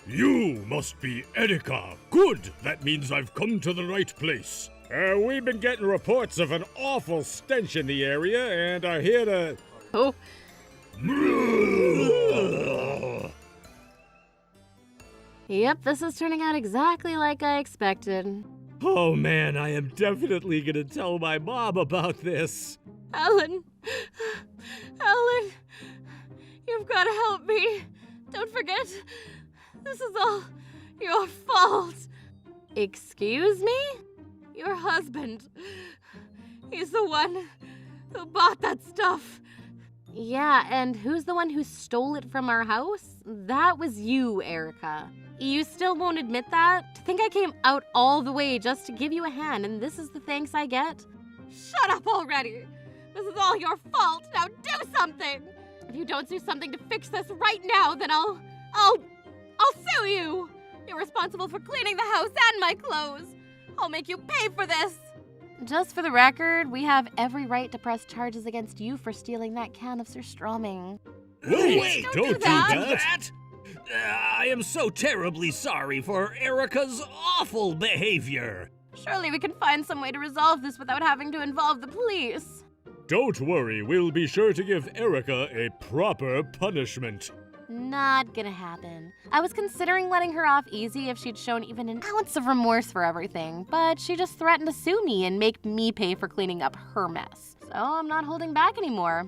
S5: You must be Erika. Good. That means I've come to the right place. We've been getting reports of an awful stench in the area and are here to...
S3: Oh. Yep, this is turning out exactly like I expected.
S5: Oh man, I am definitely gonna tell my mom about this.
S3: Ellen, you've got to help me. Don't forget, this is all your fault. Excuse me? Your husband. He's the one who bought that stuff. Yeah, and who's the one who stole it from our house? That was you, Erica. You still won't admit that? To think I came out all the way just to give you a hand, and this is the thanks I get? Shut up already! This is all your fault. Now do something! If you don't do something to fix this right now, then I'll sue you! You're responsible for cleaning the house and my clothes. I'll make you pay for this! Just for the record, we have every right to press charges against you for stealing that can of surstroming.
S5: Wait, don't do
S3: that.
S5: that! I am so terribly sorry for Erica's awful behavior.
S3: Surely we can find some way to resolve this without having to involve the police.
S5: Don't worry, we'll be sure to give Erica a proper punishment.
S3: Not gonna happen. I was considering letting her off easy if she'd shown even an ounce of remorse for everything, but she just threatened to sue me and make me pay for cleaning up her mess. So I'm not holding back anymore.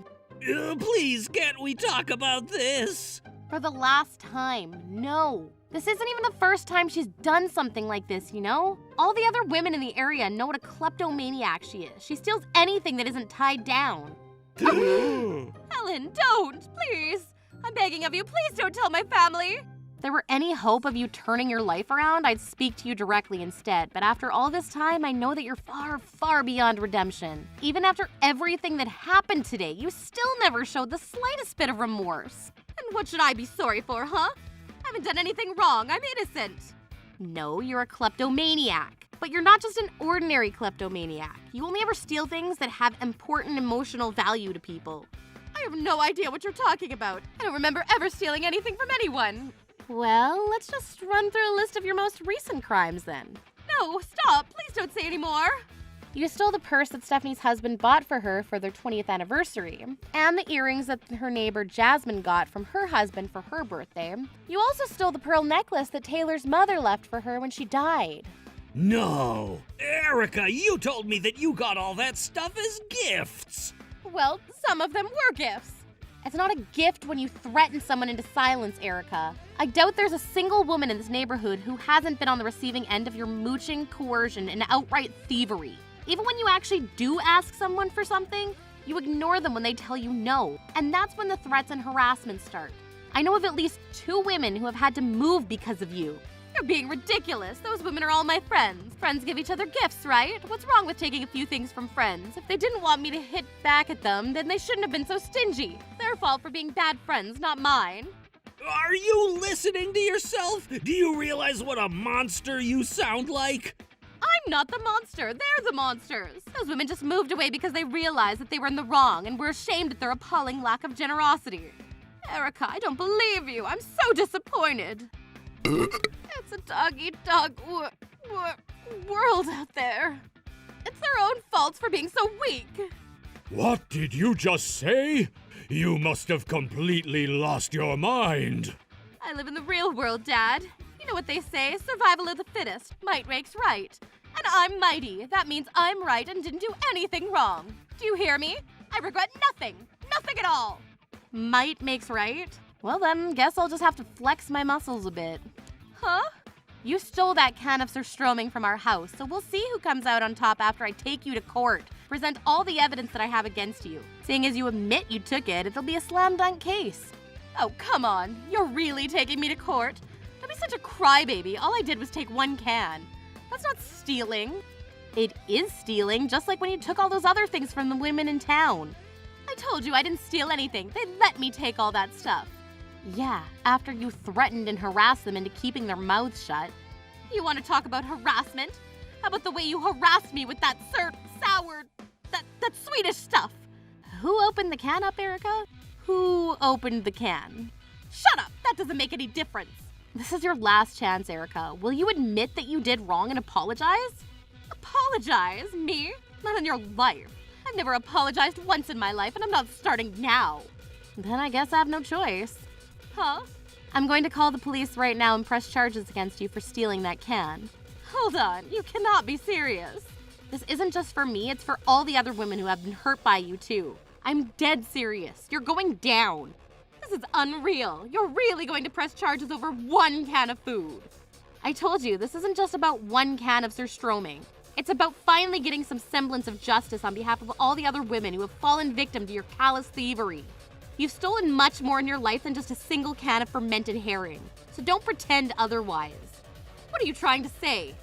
S5: Please, can't we talk about this?
S3: For the last time, no. This isn't even the first time she's done something like this, you know? All the other women in the area know what a kleptomaniac she is. She steals anything that isn't tied down.
S6: Helen, don't, please. I'm begging of you, please don't tell my family.
S3: If there were any hope of you turning your life around, I'd speak to you directly instead. But after all this time, I know that you're far, far beyond redemption. Even after everything that happened today, you still never showed the slightest bit of remorse.
S6: And what should I be sorry for, huh? I haven't done anything wrong. I'm innocent.
S3: No, you're a kleptomaniac. But you're not just an ordinary kleptomaniac. You only ever steal things that have important emotional value to people.
S6: I have no idea what you're talking about. I don't remember ever stealing anything from anyone.
S3: Well, let's just run through a list of your most recent crimes then.
S6: No, stop. Please don't say any more.
S3: You stole the purse that Stephanie's husband bought for her for their 20th anniversary, and the earrings that her neighbor Jasmine got from her husband for her birthday. You also stole the pearl necklace that Taylor's mother left for her when she died.
S5: No! Erica, you told me that you got all that stuff as gifts!
S6: Well, some of them were gifts.
S3: It's not a gift when you threaten someone into silence, Erica. I doubt there's a single woman in this neighborhood who hasn't been on the receiving end of your mooching, coercion, and outright thievery. Even when you actually do ask someone for something, you ignore them when they tell you no. And that's when the threats and harassment start. I know of at least 2 women who have had to move because of you.
S6: You're being ridiculous. Those women are all my friends. Friends give each other gifts, right? What's wrong with taking a few things from friends? If they didn't want me to hit back at them, then they shouldn't have been so stingy. Their fault for being bad friends, not mine.
S5: Are you listening to yourself? Do you realize what a monster you sound like?
S6: I'm not the monster. They're the monsters. Those women just moved away because they realized that they were in the wrong and were ashamed at their appalling lack of generosity. Erica, I don't believe you. I'm so disappointed. It's a dog-eat-dog world out there. It's their own faults for being so weak.
S5: What did you just say? You must have completely lost your mind.
S6: I live in the real world, Dad. You know what they say, survival of the fittest. Might makes right. And I'm mighty. That means I'm right and didn't do anything wrong. Do you hear me? I regret nothing. Nothing at all.
S3: Might makes right? Well then, guess I'll just have to flex my muscles a bit.
S6: Huh?
S3: You stole that can of surströmming from our house, so we'll see who comes out on top after I take you to court. Present all the evidence that I have against you. Seeing as you admit you took it, it'll be a slam dunk case.
S6: Oh, come on. You're really taking me to court? Don't be such a crybaby. All I did was take 1 can. That's not stealing.
S3: It is stealing, just like when you took all those other things from the women in town.
S6: I told you I didn't steal anything. They let me take all that stuff.
S3: Yeah, after you threatened and harassed them into keeping their mouths shut.
S6: You want to talk about harassment? How about the way you harassed me with that that Swedish stuff?
S3: Who opened the can up, Erica? Who opened the can?
S6: Shut up! That doesn't make any difference.
S3: This is your last chance, Erica. Will you admit that you did wrong and apologize?
S6: Apologize? Me? Not in your life. I've never apologized once in my life, and I'm not starting now.
S3: Then I guess I have no choice.
S6: Huh?
S3: I'm going to call the police right now and press charges against you for stealing that can.
S6: Hold on, you cannot be serious.
S3: This isn't just for me, it's for all the other women who have been hurt by you too. I'm dead serious. You're going down.
S6: This is unreal. You're really going to press charges over 1 can of food.
S3: I told you, this isn't just about 1 can of surströmming. It's about finally getting some semblance of justice on behalf of all the other women who have fallen victim to your callous thievery. You've stolen much more in your life than just a single can of fermented herring, so don't pretend otherwise.
S6: What are you trying to say?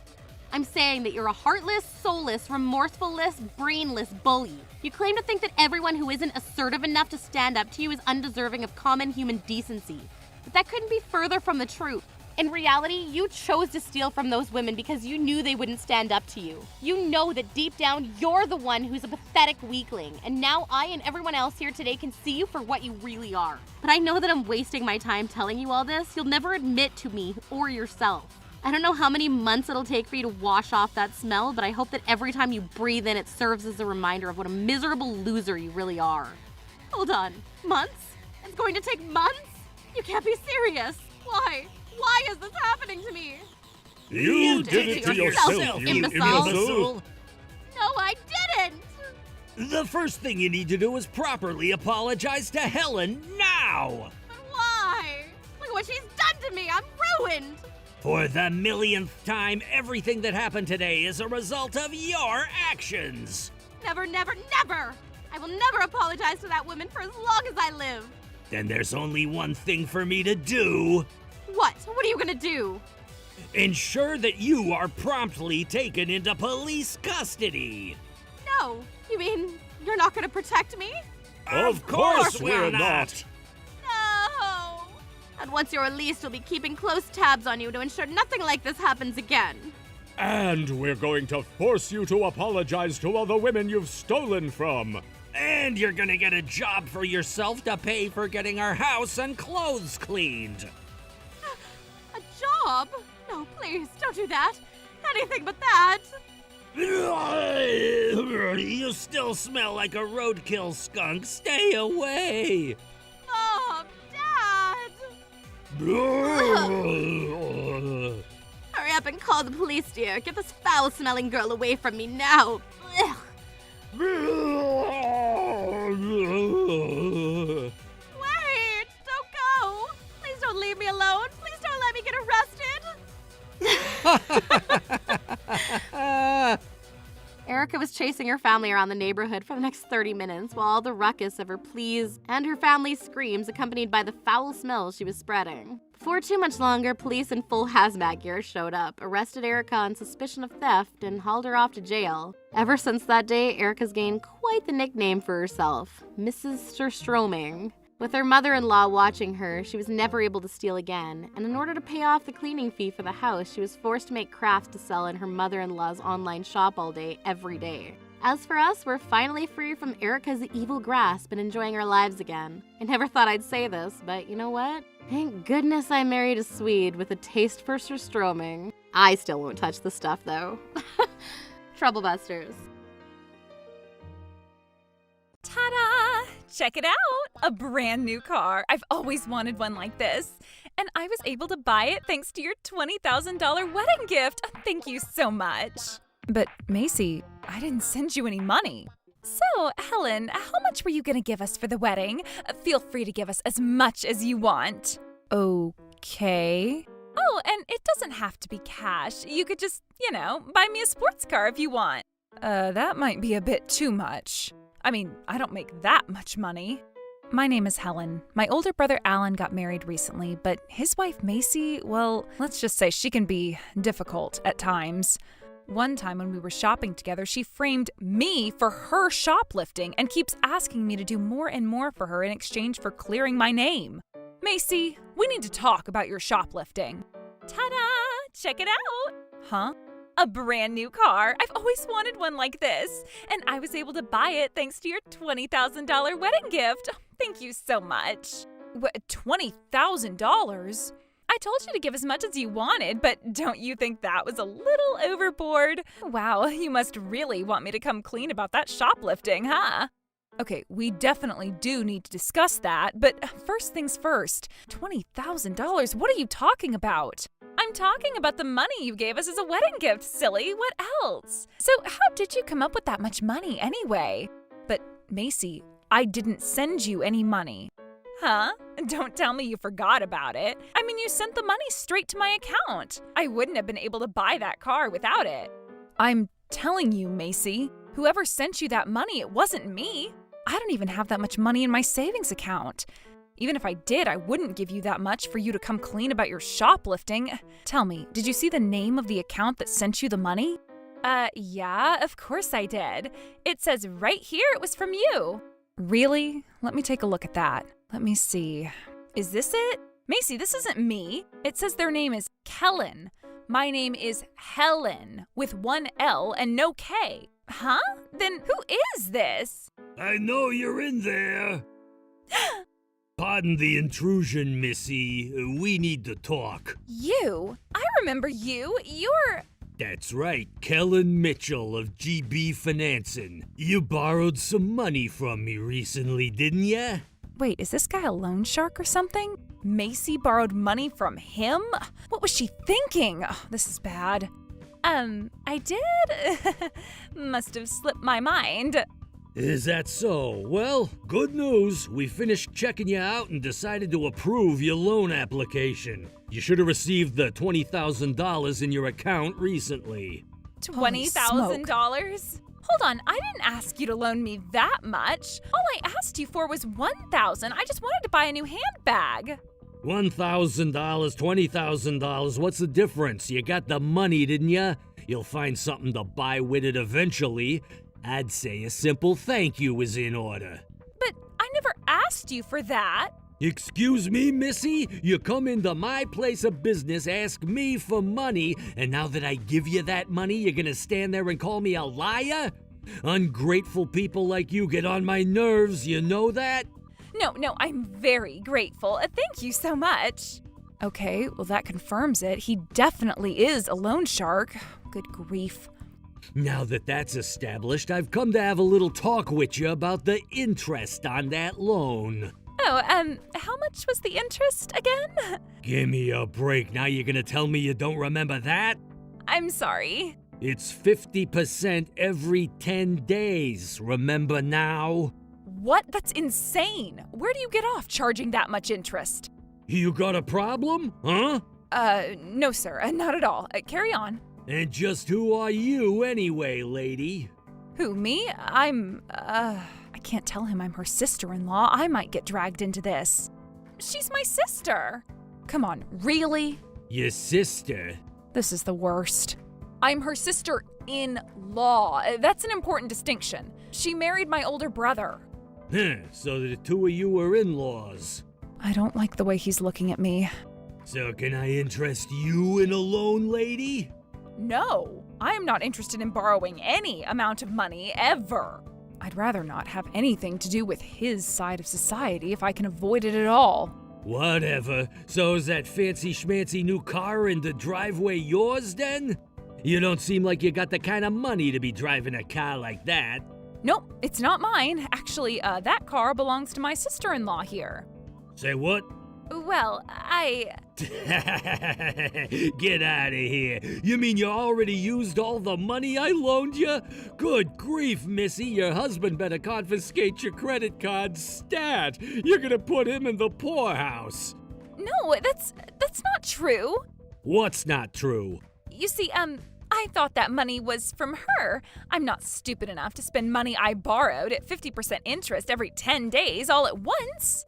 S3: I'm saying that you're a heartless, soulless, remorseful-less, brainless bully. You claim to think that everyone who isn't assertive enough to stand up to you is undeserving of common human decency, but that couldn't be further from the truth. In reality, you chose to steal from those women because you knew they wouldn't stand up to you. You know that deep down, you're the one who's a pathetic weakling, and now I and everyone else here today can see you for what you really are. But I know that I'm wasting my time telling you all this. You'll never admit to me or yourself. I don't know how many months it'll take for you to wash off that smell, but I hope that every time you breathe in, it serves as a reminder of what a miserable loser you really are.
S6: Hold on. Months? It's going to take months? You can't be serious. Why? Why is this happening to me?
S5: You did it to yourself, you imbecile!
S6: No, I didn't!
S5: The first thing you need to do is properly apologize to Helen now!
S6: But why? Look at what she's done to me! I'm ruined!
S5: For the millionth time, everything that happened today is a result of your actions.
S6: Never, never, never! I will never apologize to that woman for as long as I live.
S5: Then there's only one thing for me to do.
S6: What? What are you gonna do?
S5: Ensure that you are promptly taken into police custody.
S6: No. You mean you're not gonna protect me?
S5: Of course we're not.
S6: No! And once you're released, we'll be keeping close tabs on you to ensure nothing like this happens again.
S7: And we're going to force you to apologize to all the women you've stolen from.
S5: And you're gonna get a job for yourself to pay for getting our house and clothes cleaned.
S6: A job? No, please, don't do that. Anything but that.
S5: You still smell like a roadkill skunk. Stay away.
S6: Mom, Dad! Hurry up and call the police, dear. Get this foul-smelling girl away from me now. Ugh. Wait! Don't go! Please don't leave me alone. Please don't let me get arrested. Erica was chasing her family around the neighborhood for the next 30 minutes while all the ruckus of her pleas and her family's screams accompanied by the foul smells she was spreading. Before too much longer, police in full hazmat gear showed up, arrested Erica on suspicion of theft, and hauled her off to jail. Ever since that day, Erica's gained quite the nickname for herself, Mrs. Stroming. With her mother-in-law watching her, she was never able to steal again, and in order to pay off the cleaning fee for the house, she was forced to make crafts to sell in her mother-in-law's online shop all day, every day. As for us, we're finally free from Erica's evil grasp and enjoying our lives again. I never thought I'd say this, but you know what? Thank goodness I married a Swede with a taste for Stroming. I still won't touch the stuff, though. Troublebusters.
S4: Ta-da! Check it out! A brand new car. I've always wanted one like this. And I was able to buy it thanks to your $20,000 wedding gift. Thank you so much. But Macy, I didn't send you any money. So, Helen, how much were you going to give us for the wedding? Feel free to give us as much as you want. Okay. Oh, and it doesn't have to be cash. You could just, buy me a sports car if you want. That might be a bit too much. I mean, I don't make that much money. My name is Helen. My older brother Alan got married recently, but his wife Macy, well, let's just say she can be difficult at times. One time when we were shopping together, she framed me for her shoplifting and keeps asking me to do more and more for her in exchange for clearing my name. Macy, we need to talk about your shoplifting. Ta-da! Check it out! Huh? A brand new car. I've always wanted one like this. And I was able to buy it thanks to your $20,000 wedding gift. Thank you so much. What, $20,000? I told you to give as much as you wanted, but don't you think that was a little overboard? Wow, you must really want me to come clean about that shoplifting, huh? Okay, we definitely do need to discuss that, but first things first, $20,000, what are you talking about? I'm talking about the money you gave us as a wedding gift, silly. What else? So how did you come up with that much money anyway? But Macy, I didn't send you any money. Huh? Don't tell me you forgot about it. I mean, you sent the money straight to my account. I wouldn't have been able to buy that car without it. I'm telling you, Macy, whoever sent you that money, it wasn't me. I don't even have that much money in my savings account. Even if I did, I wouldn't give you that much for you to come clean about your shoplifting. Tell me, did you see the name of the account that sent you the money? Yeah, of course I did. It says right here it was from you. Really? Let me take a look at that. Let me see. Is this it? Macy, this isn't me. It says their name is Kellen. My name is Helen with one L and no K. Huh? Then who is this?
S5: I know you're in there. Pardon the intrusion, Missy. We need to talk.
S4: You? I remember you. You're...
S5: That's right, Kellen Mitchell of GB Financing. You borrowed some money from me recently, didn't ya?
S4: Wait, is this guy a loan shark or something? Macy borrowed money from him? What was she thinking? Oh, this is bad. I did? Must have slipped my mind.
S5: Is that so? Well, good news. We finished checking you out and decided to approve your loan application. You should have received the $20,000 in your account recently.
S1: $20,000? Hold on, I didn't ask you to loan me that much. All I asked you for was $1,000. I just wanted to buy a new handbag.
S5: $1,000, $20,000, what's the difference? You got the money, didn't you? You'll find something to buy with it eventually. I'd say a simple thank you is in order.
S1: But I never asked you for that.
S5: Excuse me, Missy? You come into my place of business, ask me for money, and now that I give you that money, you're gonna stand there and call me a liar? Ungrateful people like you get on my nerves, you know that?
S1: No, I'm very grateful. Thank you so much.
S4: Okay, well, that confirms it. He definitely is a loan shark. Good grief.
S5: Now that that's established, I've come to have a little talk with you about the interest on that loan.
S1: Oh, how much was the interest again?
S5: Give me a break. Now you're gonna tell me you don't remember that?
S1: I'm sorry.
S5: It's 50% every 10 days. Remember now?
S1: What? That's insane. Where do you get off charging that much interest?
S5: You got a problem, huh?
S1: No, sir. Not at all. Carry on.
S5: And just who are you anyway, lady?
S1: Who, me?
S4: I can't tell him I'm her sister-in-law. I might get dragged into this.
S1: She's my sister.
S4: Come on, really?
S5: Your sister?
S4: This is the worst.
S1: I'm her sister-in-law. That's an important distinction. She married my older brother.
S5: So the two of you are in-laws.
S4: I don't like the way he's looking at me.
S5: So can I interest you in a loan, lady?
S1: No, I am not interested in borrowing any amount of money ever.
S4: I'd rather not have anything to do with his side of society if I can avoid it at all.
S5: Whatever. So is that fancy schmancy new car in the driveway yours then? You don't seem like you got the kind of money to be driving a car like that.
S1: Nope, it's not mine. Actually, that car belongs to my sister-in-law here.
S5: Say what?
S1: Well,
S5: Get out of here. You mean you already used all the money I loaned you? Good grief, Missy. Your husband better confiscate your credit card stat. You're gonna put him in the poorhouse.
S1: No, that's not true.
S5: What's not true?
S1: You see, I thought that money was from her. I'm not stupid enough to spend money I borrowed at 50% interest every 10 days all at once.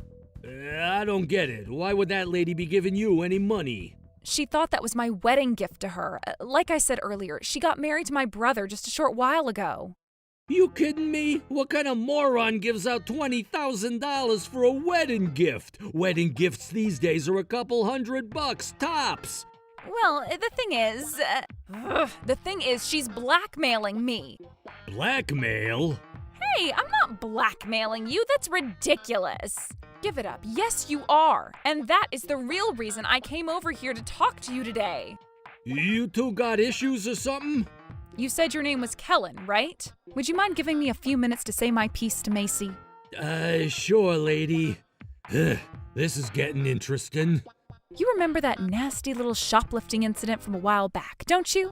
S5: I don't get it. Why would that lady be giving you any money?
S4: She thought that was my wedding gift to her. Like I said earlier, she got married to my brother just a short while ago.
S5: You kidding me? What kind of moron gives out $20,000 for a wedding gift? Wedding gifts these days are a couple $100 tops.
S1: Well, the thing is, she's blackmailing me.
S5: Blackmail?
S1: Hey, I'm not blackmailing you. That's ridiculous. Give it up. Yes, you are. And that is the real reason I came over here to talk to you today.
S5: You two got issues or something?
S4: You said your name was Kellen, right? Would you mind giving me a few minutes to say my piece to Macy?
S5: Sure, lady. This is getting interesting.
S4: You remember that nasty little shoplifting incident from a while back, don't you?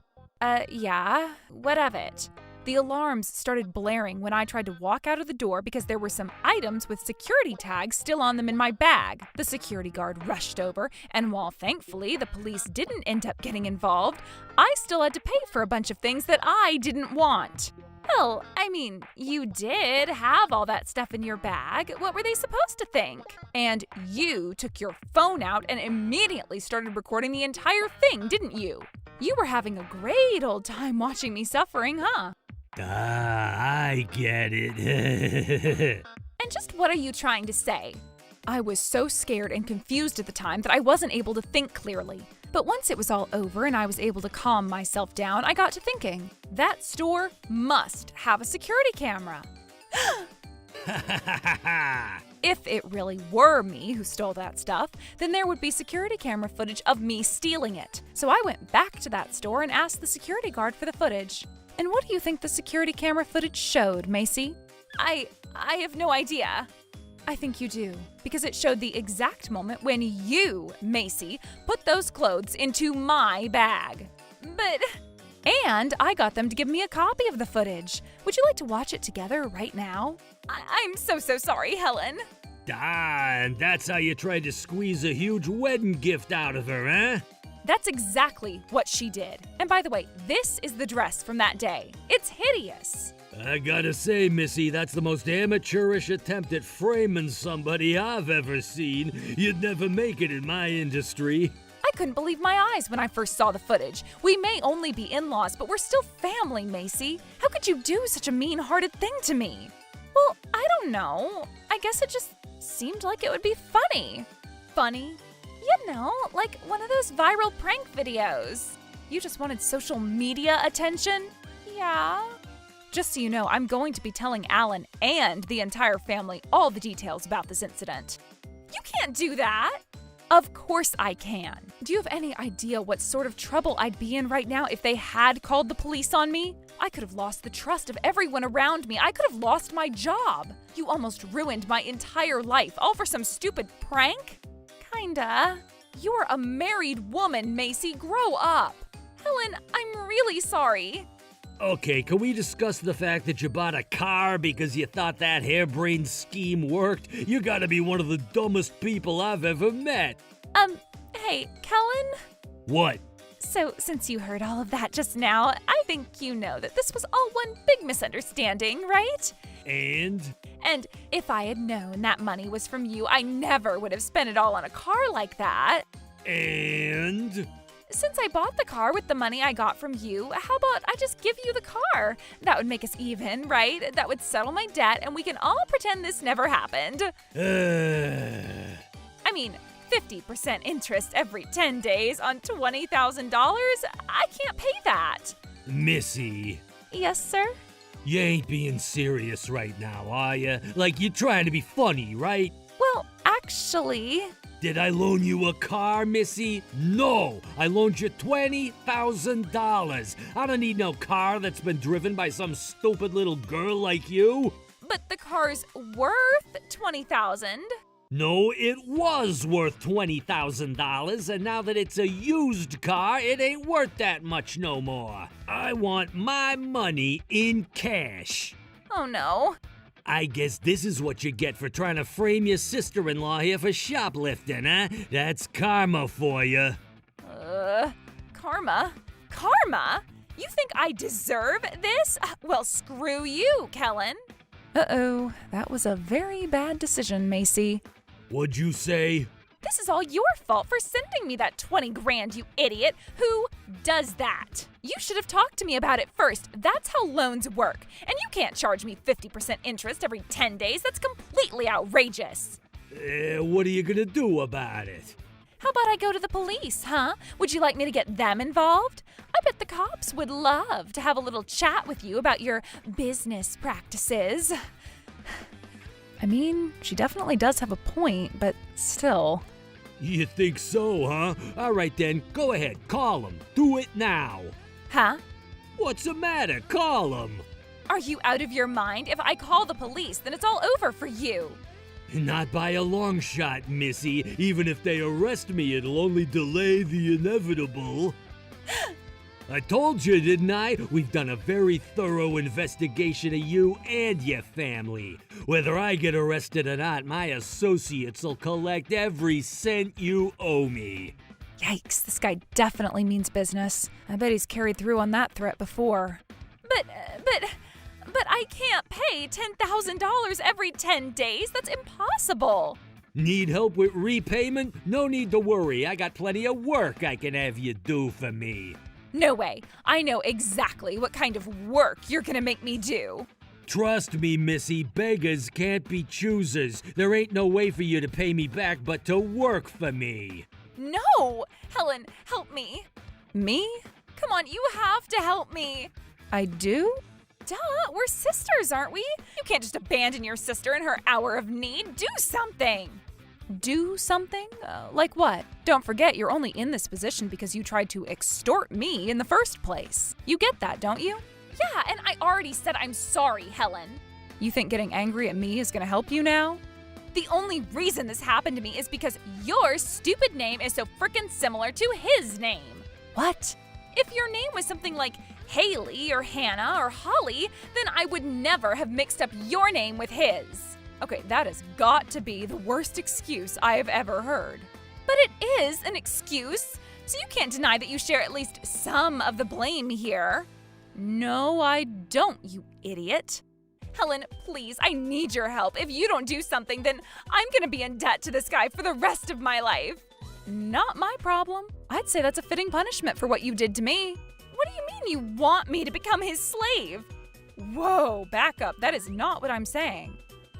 S1: Yeah. What of it?
S4: The alarms started blaring when I tried to walk out of the door because there were some items with security tags still on them in my bag. The security guard rushed over, and while thankfully the police didn't end up getting involved, I still had to pay for a bunch of things that I didn't want.
S1: Well, I mean, you did have all that stuff in your bag. What were they supposed to think?
S4: And you took your phone out and immediately started recording the entire thing, didn't you? You were having a great old time watching me suffering, huh?
S5: I get it.
S1: And just what are you trying to say?
S4: I was so scared and confused at the time that I wasn't able to think clearly. But once it was all over and I was able to calm myself down, I got to thinking, that store must have a security camera. If it really were me who stole that stuff, then there would be security camera footage of me stealing it. So I went back to that store and asked the security guard for the footage. And what do you think the security camera footage showed, Macy?
S1: I have no idea.
S4: I think you do, because it showed the exact moment when you, Macy, put those clothes into my bag.
S1: But
S4: And I got them to give me a copy of the footage. Would you like to watch it together right now?
S1: I'm so sorry, Helen.
S5: Ah, and that's how you tried to squeeze a huge wedding gift out of her, huh?
S4: That's exactly what she did. And by the way, this is the dress from that day. It's hideous.
S5: I gotta say, Missy, that's the most amateurish attempt at framing somebody I've ever seen. You'd never make it in my industry.
S4: I couldn't believe my eyes when I first saw the footage. We may only be in-laws, but we're still family, Macy. How could you do such a mean-hearted thing to me? Well, I don't know. I guess it just seemed like it would be funny. Funny? You know, like one of those viral prank videos. You just wanted social media attention? Yeah. Just so you know, I'm going to be telling Alan and the entire family all the details about this incident.
S1: You can't do that.
S4: Of course I can. Do you have any idea what sort of trouble I'd be in right now if they had called the police on me? I could have lost the trust of everyone around me. I could have lost my job. You almost ruined my entire life, all for some stupid prank? Kinda. You're a married woman, Macy. Grow up.
S1: Helen, I'm really sorry.
S5: Okay, can we discuss the fact that you bought a car because you thought that harebrained scheme worked? You gotta be one of the dumbest people I've ever met.
S1: Hey, Kellen?
S5: What?
S1: So, since you heard all of that just now, I think you know that this was all one big misunderstanding, right?
S5: And
S1: if I had known that money was from you, I never would have spent it all on a car like that.
S5: And?
S1: Since I bought the car with the money I got from you, how about I just give you the car? That would make us even, right? That would settle my debt and we can all pretend this never happened. I mean, 50% interest every 10 days on $20,000? I can't pay that.
S5: Missy.
S1: Yes, sir?
S5: You ain't being serious right now, are you? Like, you're trying to be funny, right?
S1: Well, actually...
S5: Did I loan you a car, Missy? No! I loaned you $20,000. I don't need no car that's been driven by some stupid little girl like you.
S1: But the car's worth $20,000.
S5: No, it was worth $20,000, and now that it's a used car, it ain't worth that much no more. I want my money in cash.
S1: Oh no.
S5: I guess this is what you get for trying to frame your sister-in-law here for shoplifting, huh? That's karma for you.
S1: Karma? Karma? You think I deserve this? Well, screw you, Kellen.
S4: Uh-oh, that was a very bad decision, Macy.
S5: What'd you say?
S1: This is all your fault for sending me that 20 grand, you idiot. Who does that? You should have talked to me about it first. That's how loans work. And you can't charge me 50% interest every 10 days. That's completely outrageous.
S5: What are you gonna do about it?
S1: How about I go to the police, huh? Would you like me to get them involved? I bet the cops would love to have a little chat with you about your business practices.
S4: I mean, she definitely does have a point, but still.
S5: You think so, huh? All right then, go ahead, call him. Do it now.
S1: Huh?
S5: What's the matter? Call him.
S1: Are you out of your mind? If I call the police, then it's all over for you.
S5: Not by a long shot, Missy. Even if they arrest me, it'll only delay the inevitable. I told you, didn't I? We've done a very thorough investigation of you and your family. Whether I get arrested or not, my associates will collect every cent you owe me.
S4: Yikes, this guy definitely means business. I bet he's carried through on that threat before.
S1: But I can't pay $10,000 every 10 days. That's impossible.
S5: Need help with repayment? No need to worry. I got plenty of work I can have you do for me.
S1: No way. I know exactly what kind of work you're gonna make me do.
S5: Trust me, Missy, beggars can't be choosers. There ain't no way for you to pay me back but to work for me.
S1: No! Helen, help me.
S4: Me?
S1: Come on, you have to help me.
S4: I do?
S1: Duh, we're sisters, aren't we? You can't just abandon your sister in her hour of need. Do something.
S4: Do something? Like what? Don't forget, you're only in this position because you tried to extort me in the first place. You get that, don't you?
S1: Yeah, and I already said I'm sorry, Helen.
S4: You think getting angry at me is gonna help you now?
S1: The only reason this happened to me is because your stupid name is so frickin' similar to his name.
S4: What?
S1: If your name was something like Haley or Hannah or Holly, then I would never have mixed up your name with his. Okay, that has got to be the worst excuse I have ever heard. But it is an excuse, so you can't deny that you share at least some of the blame here. No, I don't, you idiot. Helen, please, I need your help. If you don't do something, then I'm gonna be in debt to this guy for the rest of my life. Not my problem. I'd say that's a fitting punishment for what you did to me. What do you mean you want me to become his slave? Whoa, back up. That is not what I'm saying.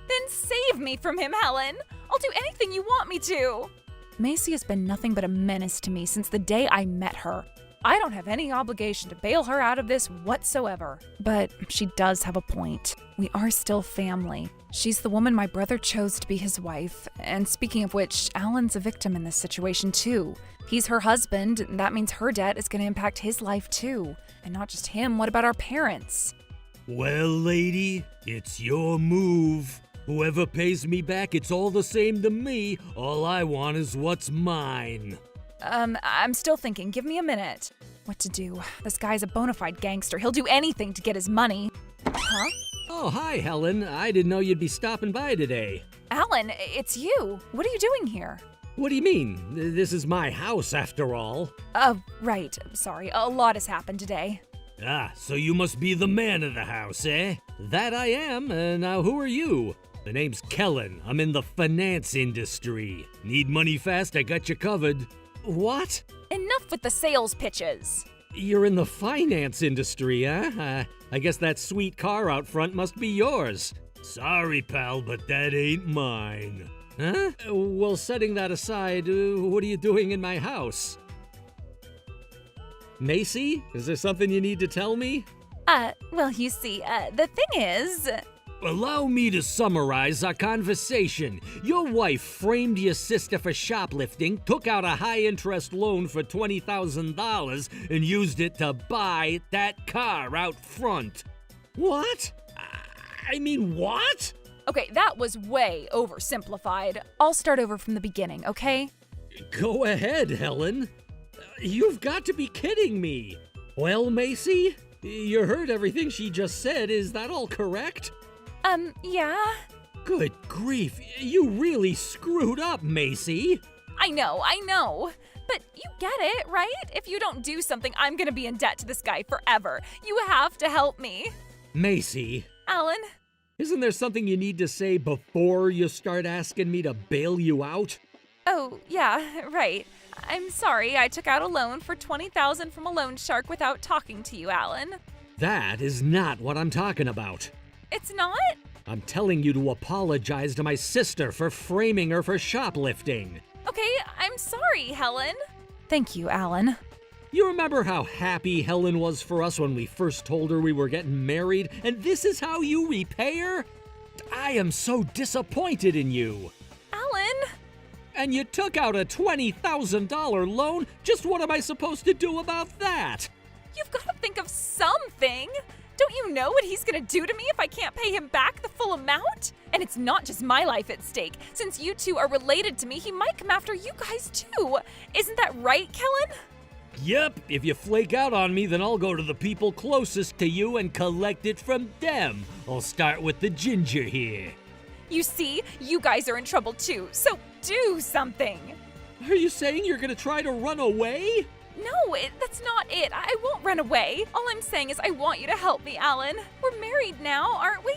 S1: Then save me from him, Helen. I'll do anything you want me to. Macy has been nothing but a menace to me since the day I met her. I don't have any obligation to bail her out of this whatsoever. But she does have a point. We are still family. She's the woman my brother chose to be his wife. And speaking of which, Alan's a victim in this situation too. He's her husband, and that means her debt is going to impact his life too. And not just him, what about our parents?
S5: Well, lady, it's your move. Whoever pays me back, it's all the same to me. All I want is what's mine.
S1: I'm still thinking. Give me a minute. What to do? This guy's a bona fide gangster. He'll do anything to get his money. Huh?
S5: Oh, hi, Helen. I didn't know you'd be stopping by today.
S1: Alan, it's you. What are you doing here?
S5: What do you mean? This is my house, after all.
S1: Right. Sorry. A lot has happened today.
S5: Ah, so you must be the man of the house, eh? That I am. Now, who are you? The name's Kellen. I'm in the finance industry. Need money fast? I got you covered. What?
S1: Enough with the sales pitches.
S5: You're in the finance industry, huh? I guess that sweet car out front must be yours. Sorry, pal, but that ain't mine. Huh? Well, setting that aside, what are you doing in my house? Macy, is there something you need to tell me?
S1: Well, you see, the thing is...
S5: Allow me to summarize our conversation. Your wife framed your sister for shoplifting, took out a high-interest loan for $20,000, and used it to buy that car out front. What? I mean, what?
S1: Okay, that was way oversimplified. I'll start over from the beginning, okay?
S5: Go ahead, Helen. You've got to be kidding me. Well, Macy, you heard everything she just said. Is that all correct?
S1: Yeah.
S5: Good grief, you really screwed up, Macy.
S1: I know. But you get it, right? If you don't do something, I'm gonna be in debt to this guy forever. You have to help me.
S5: Macy.
S1: Alan?
S5: Isn't there something you need to say before you start asking me to bail you out?
S1: Oh, yeah, right. I'm sorry I took out a loan for $20,000 from a loan shark without talking to you, Alan.
S5: That is not what I'm talking about.
S1: It's not?
S5: I'm telling you to apologize to my sister for framing her for shoplifting.
S1: Okay, I'm sorry, Helen. Thank you, Alan.
S5: You remember how happy Helen was for us when we first told her we were getting married, and this is how you repay her? I am so disappointed in you.
S1: Alan?
S5: And you took out a $20,000 loan? Just what am I supposed to do about that?
S1: You've got to think of something. Don't you know what he's gonna do to me if I can't pay him back the full amount? And it's not just my life at stake. Since you two are related to me, he might come after you guys too. Isn't that right, Kellen?
S5: Yep, if you flake out on me, then I'll go to the people closest to you and collect it from them. I'll start with the ginger here.
S1: You see, you guys are in trouble too, so do something.
S5: Are you saying you're gonna try to run away?
S1: No, that's not it. I won't run away. All I'm saying is I want you to help me, Alan. We're married now, aren't we?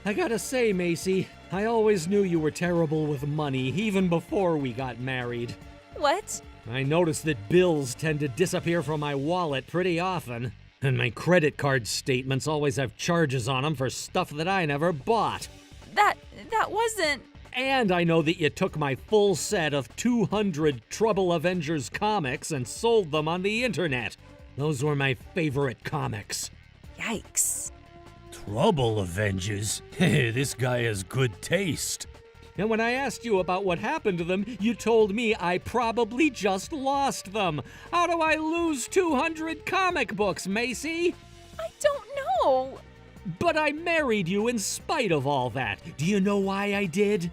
S5: I gotta say, Macy, I always knew you were terrible with money, even before we got married.
S1: What?
S5: I noticed that bills tend to disappear from my wallet pretty often, and my credit card statements always have charges on them for stuff that I never bought.
S1: That wasn't...
S5: And I know that you took my full set of 200 Trouble Avengers comics and sold them on the internet. Those were my favorite comics.
S1: Yikes.
S5: Trouble Avengers? This guy has good taste. And when I asked you about what happened to them, you told me I probably just lost them. How do I lose 200 comic books, Macy?
S1: I don't know.
S5: But I married you in spite of all that. Do you know why I did?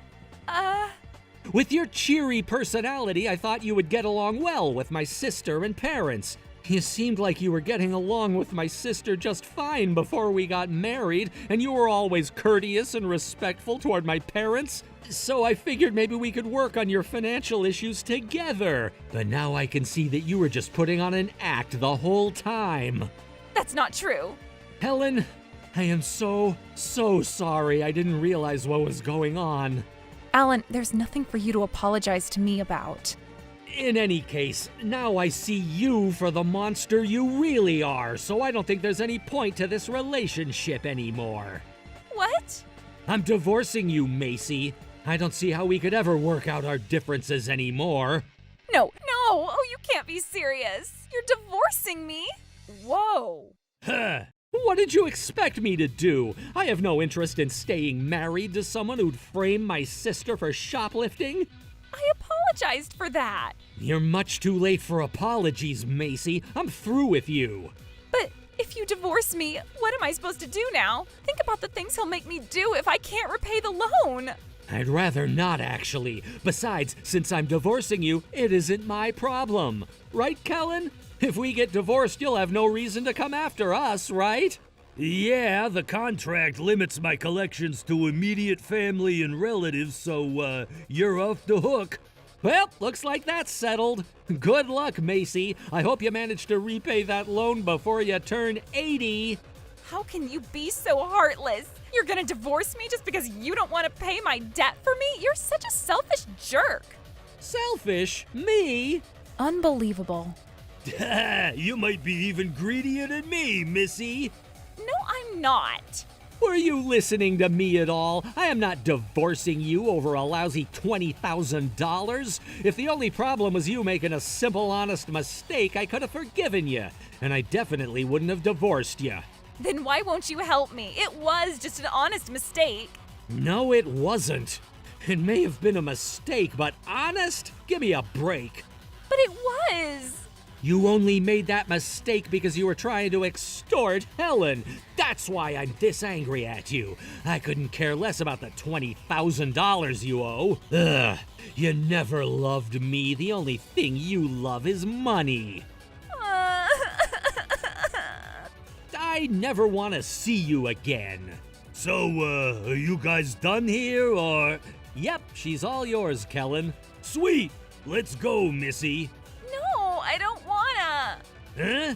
S5: With your cheery personality, I thought you would get along well with my sister and parents. You seemed like you were getting along with my sister just fine before we got married, and you were always courteous and respectful toward my parents. So I figured maybe we could work on your financial issues together. But now I can see that you were just putting on an act the whole time.
S1: That's not true.
S5: Helen, I am so sorry. I didn't realize what was going on.
S1: Alan, there's nothing for you to apologize to me about.
S5: In any case, now I see you for the monster you really are, so I don't think there's any point to this relationship anymore.
S1: What?
S5: I'm divorcing you, Macy. I don't see how we could ever work out our differences anymore.
S1: No. Oh, you can't be serious. You're divorcing me? Whoa.
S5: Huh. What did you expect me to do? I have no interest in staying married to someone who'd frame my sister for shoplifting.
S1: I apologized for that.
S5: You're much too late for apologies, Macy. I'm through with you.
S1: But if you divorce me, what am I supposed to do now? Think about the things he'll make me do if I can't repay the loan.
S5: I'd rather not, actually. Besides, since I'm divorcing you, it isn't my problem. Right, Kellen? If we get divorced, you'll have no reason to come after us, right? Yeah, the contract limits my collections to immediate family and relatives, so, you're off the hook. Well, looks like that's settled. Good luck, Macy. I hope you manage to repay that loan before you turn 80.
S1: How can you be so heartless? You're gonna divorce me just because you don't want to pay my debt for me? You're such a selfish jerk.
S5: Selfish? Me?
S1: Unbelievable.
S5: You might be even greedier than me, Missy.
S1: No, I'm not.
S5: Were you listening to me at all? I am not divorcing you over a lousy $20,000. If the only problem was you making a simple, honest mistake, I could have forgiven you. And I definitely wouldn't have divorced you.
S1: Then why won't you help me? It was just an honest mistake.
S5: No, it wasn't. It may have been a mistake, but honest? Give me a break.
S1: But it was.
S5: You only made that mistake because you were trying to extort Helen. That's why I'm this angry at you. I couldn't care less about the $20,000 you owe. Ugh, you never loved me. The only thing you love is money. I never want to see you again. So, are you guys done here, or? Yep, she's all yours, Kellen. Sweet! Let's go, Missy.
S1: No, I don't wanna.
S5: Huh?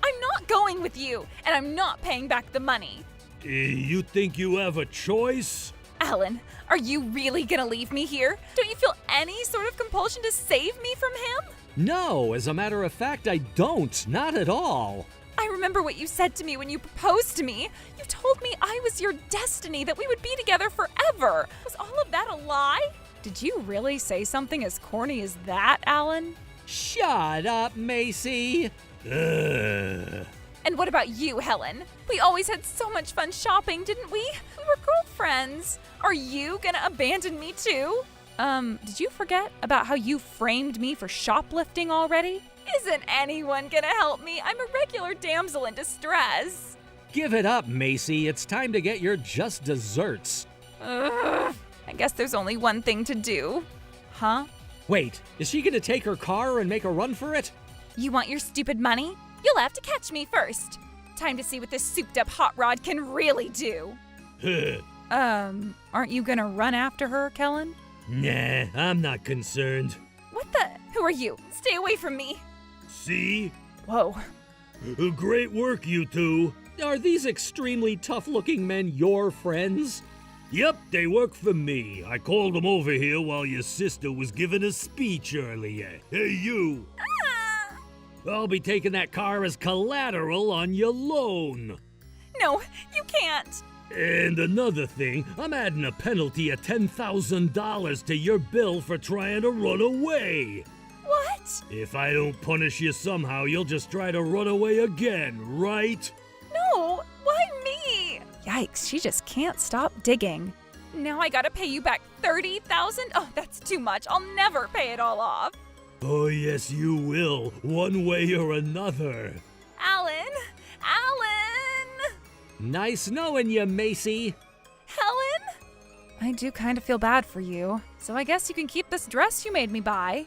S1: I'm not going with you, and I'm not paying back the money.
S5: You think you have a choice?
S1: Alan, are you really gonna leave me here? Don't you feel any sort of compulsion to save me from him?
S5: No, as a matter of fact, I don't. Not at all.
S1: I remember what you said to me when you proposed to me. You told me I was your destiny, that we would be together forever. Was all of that a lie? Did you really say something as corny as that, Alan?
S5: Shut up, Macy.
S1: And what about you, Helen? We always had so much fun shopping, didn't we? We were girlfriends. Are you gonna abandon me too? Did you forget about how you framed me for shoplifting already? Isn't anyone gonna help me? I'm a regular damsel in distress.
S5: Give it up, Macy. It's time to get your just desserts.
S1: Ugh, I guess there's only one thing to do. Huh?
S5: Wait, is she gonna take her car and make a run for it?
S1: You want your stupid money? You'll have to catch me first. Time to see what this souped-up hot rod can really do. Aren't you gonna run after her, Kellen?
S5: Nah, I'm not concerned.
S1: What the? Who are you? Stay away from me.
S5: See?
S1: Whoa.
S5: Great work, you two. Are these extremely tough-looking men your friends? Yep, they work for me. I called them over here while your sister was giving a speech earlier. Hey, you. I'll be taking that car as collateral on your loan.
S1: No, you can't.
S5: And another thing, I'm adding a penalty of $10,000 to your bill for trying to run away.
S1: What?
S5: If I don't punish you somehow, you'll just try to run away again, right?
S1: No, why me? Yikes, she just can't stop digging. Now I gotta pay you back $30,000? Oh, that's too much. I'll never pay it all off.
S5: Oh, yes, you will, one way or another.
S1: Alan! Alan!
S5: Nice knowing you, Macy.
S1: Helen? I do kind of feel bad for you, so I guess you can keep this dress you made me buy.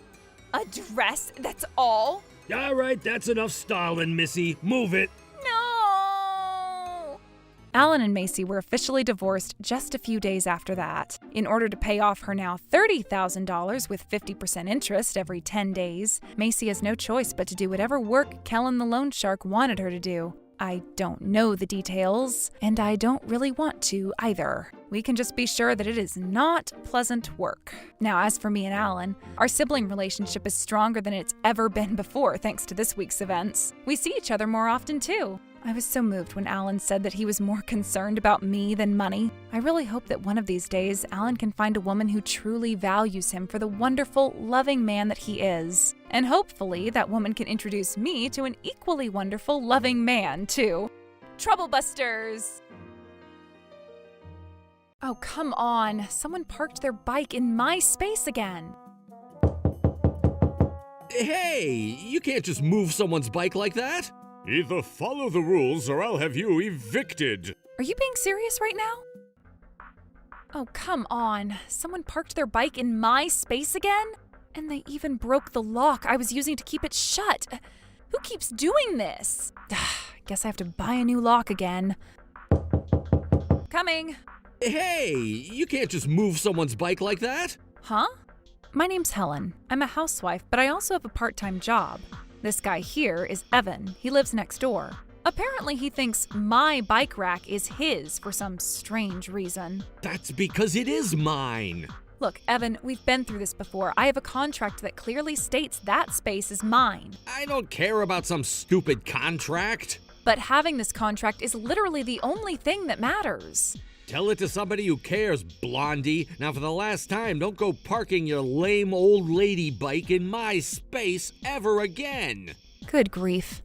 S1: A dress? That's all?
S5: All right, that's enough stalling, Missy. Move it.
S1: No!
S4: Alan and Macy were officially divorced just a few days after that. In order to pay off her now $30,000 with 50% interest every 10 days, Macy has no choice but to do whatever work Kellen the loan shark wanted her to do. I don't know the details, and I don't really want to either. We can just be sure that it is not pleasant work. Now, as for me and Alan, our sibling relationship is stronger than it's ever been before thanks to this week's events. We see each other more often too. I was so moved when Alan said that he was more concerned about me than money. I really hope that one of these days, Alan can find a woman who truly values him for the wonderful, loving man that he is. And hopefully, that woman can introduce me to an equally wonderful, loving man, too.
S1: Troublebusters!
S4: Oh, come on. Someone parked their bike in my space again.
S5: Hey, you can't just move someone's bike like that.
S7: Either follow the rules or I'll have you evicted.
S4: Are you being serious right now? Oh, come on. Someone parked their bike in my space again? And they even broke the lock I was using to keep it shut. Who keeps doing this? Guess I have to buy a new lock again.
S1: Coming!
S5: Hey, you can't just move someone's bike like that.
S4: Huh? My name's Helen. I'm a housewife, but I also have a part-time job. This guy here is Evan. He lives next door. Apparently, he thinks my bike rack is his for some strange reason.
S5: That's because it is mine.
S4: Look, Evan, we've been through this before. I have a contract that clearly states that space is mine.
S5: I don't care about some stupid contract.
S4: But having this contract is literally the only thing that matters.
S5: Tell it to somebody who cares, Blondie. Now, for the last time, don't go parking your lame old lady bike in my space ever again.
S4: Good grief.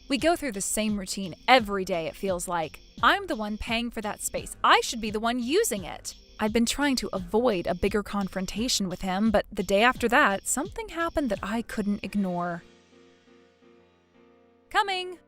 S4: We go through the same routine every day, it feels like. I'm the one paying for that space. I should be the one using it. I'd been trying to avoid a bigger confrontation with him, but the day after that, something happened that I couldn't ignore.
S1: Coming!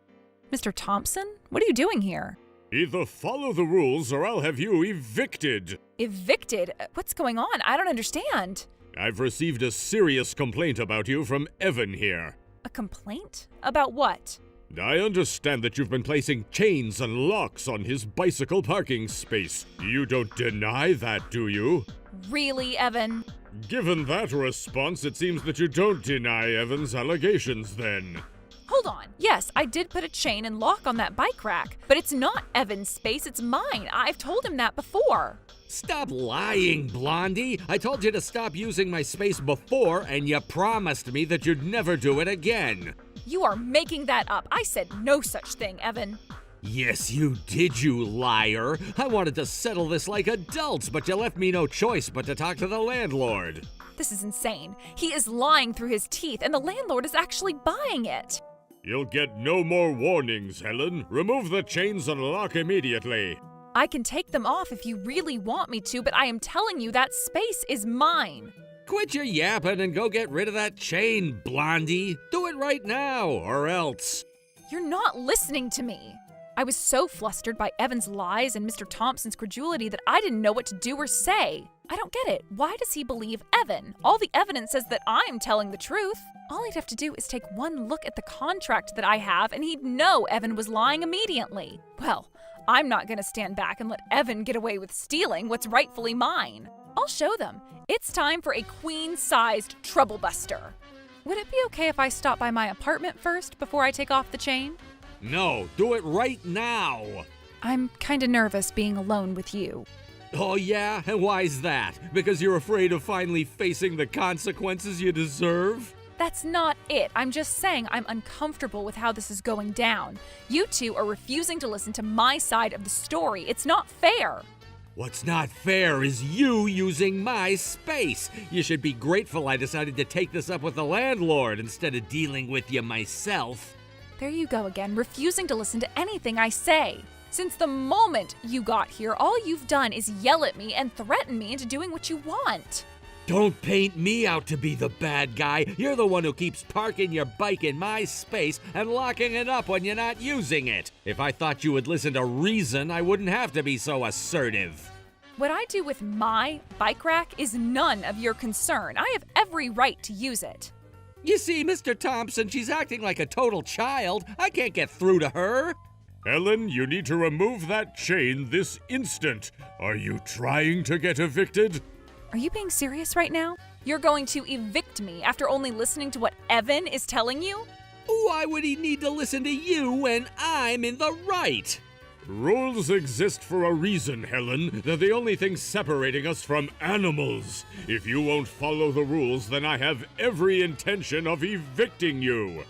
S4: Mr. Thompson, what are you doing here?
S7: Either follow the rules or I'll have you evicted.
S1: Evicted? What's going on? I don't understand.
S7: I've received a serious complaint about you from Evan here.
S1: A complaint? About what?
S7: I understand that you've been placing chains and locks on his bicycle parking space. You don't deny that, do you?
S1: Really, Evan?
S7: Given that response, it seems that you don't deny Evan's allegations then.
S1: Hold on. Yes, I did put a chain and lock on that bike rack, but it's not Evan's space, it's mine. I've told him that before.
S5: Stop lying, Blondie. I told you to stop using my space before, and you promised me that you'd never do it again.
S1: You are making that up. I said no such thing, Evan.
S5: Yes, you did, you liar. I wanted to settle this like adults, but you left me no choice but to talk to the landlord.
S1: This is insane. He is lying through his teeth, and the landlord is actually buying it.
S7: You'll get no more warnings, Helen. Remove the chains and lock immediately.
S1: I can take them off if you really want me to, but I am telling you that space is mine.
S5: Quit your yapping and go get rid of that chain, Blondie. Do it right now, or else.
S1: You're not listening to me. I was so flustered by Evan's lies and Mr. Thompson's credulity that I didn't know what to do or say. I don't get it. Why does he believe Evan? All the evidence says that I'm telling the truth. All he'd have to do is take one look at the contract that I have and he'd know Evan was lying immediately. Well, I'm not going to stand back and let Evan get away with stealing what's rightfully mine. I'll show them. It's time for a queen-sized troublebuster. Would it be okay if I stop by my apartment first before I take off the chain?
S5: No, do it right now.
S4: I'm kinda nervous being alone with you.
S5: Oh yeah? And why's that? Because you're afraid of finally facing the consequences you deserve?
S1: That's not it. I'm just saying I'm uncomfortable with how this is going down. You two are refusing to listen to my side of the story. It's not fair.
S5: What's not fair is you using my space. You should be grateful I decided to take this up with the landlord instead of dealing with you myself.
S1: There you go again, refusing to listen to anything I say. Since the moment you got here, all you've done is yell at me and threaten me into doing what you want.
S5: Don't paint me out to be the bad guy. You're the one who keeps parking your bike in my space and locking it up when you're not using it. If I thought you would listen to reason, I wouldn't have to be so assertive.
S1: What I do with my bike rack is none of your concern. I have every right to use it.
S5: You see, Mr. Thompson, she's acting like a total child. I can't get through to her.
S7: Helen, you need to remove that chain this instant. Are you trying to get evicted?
S1: Are you being serious right now? You're going to evict me after only listening to what Evan is telling you?
S5: Why would he need to listen to you when I'm in the right?
S7: Rules exist for a reason, Helen. They're the only thing separating us from animals. If you won't follow the rules, then I have every intention of evicting you.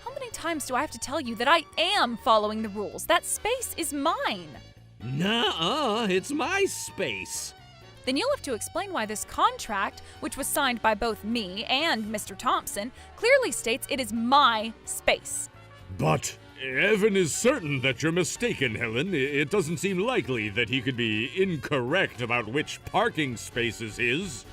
S1: How many times do I have to tell you that I am following the rules? That space is mine.
S5: Nuh-uh, it's my space.
S1: Then you'll have to explain why this contract, which was signed by both me and Mr. Thompson, clearly states it is my space.
S7: But Evan is certain that you're mistaken, Helen. It doesn't seem likely that he could be incorrect about which parking space is his.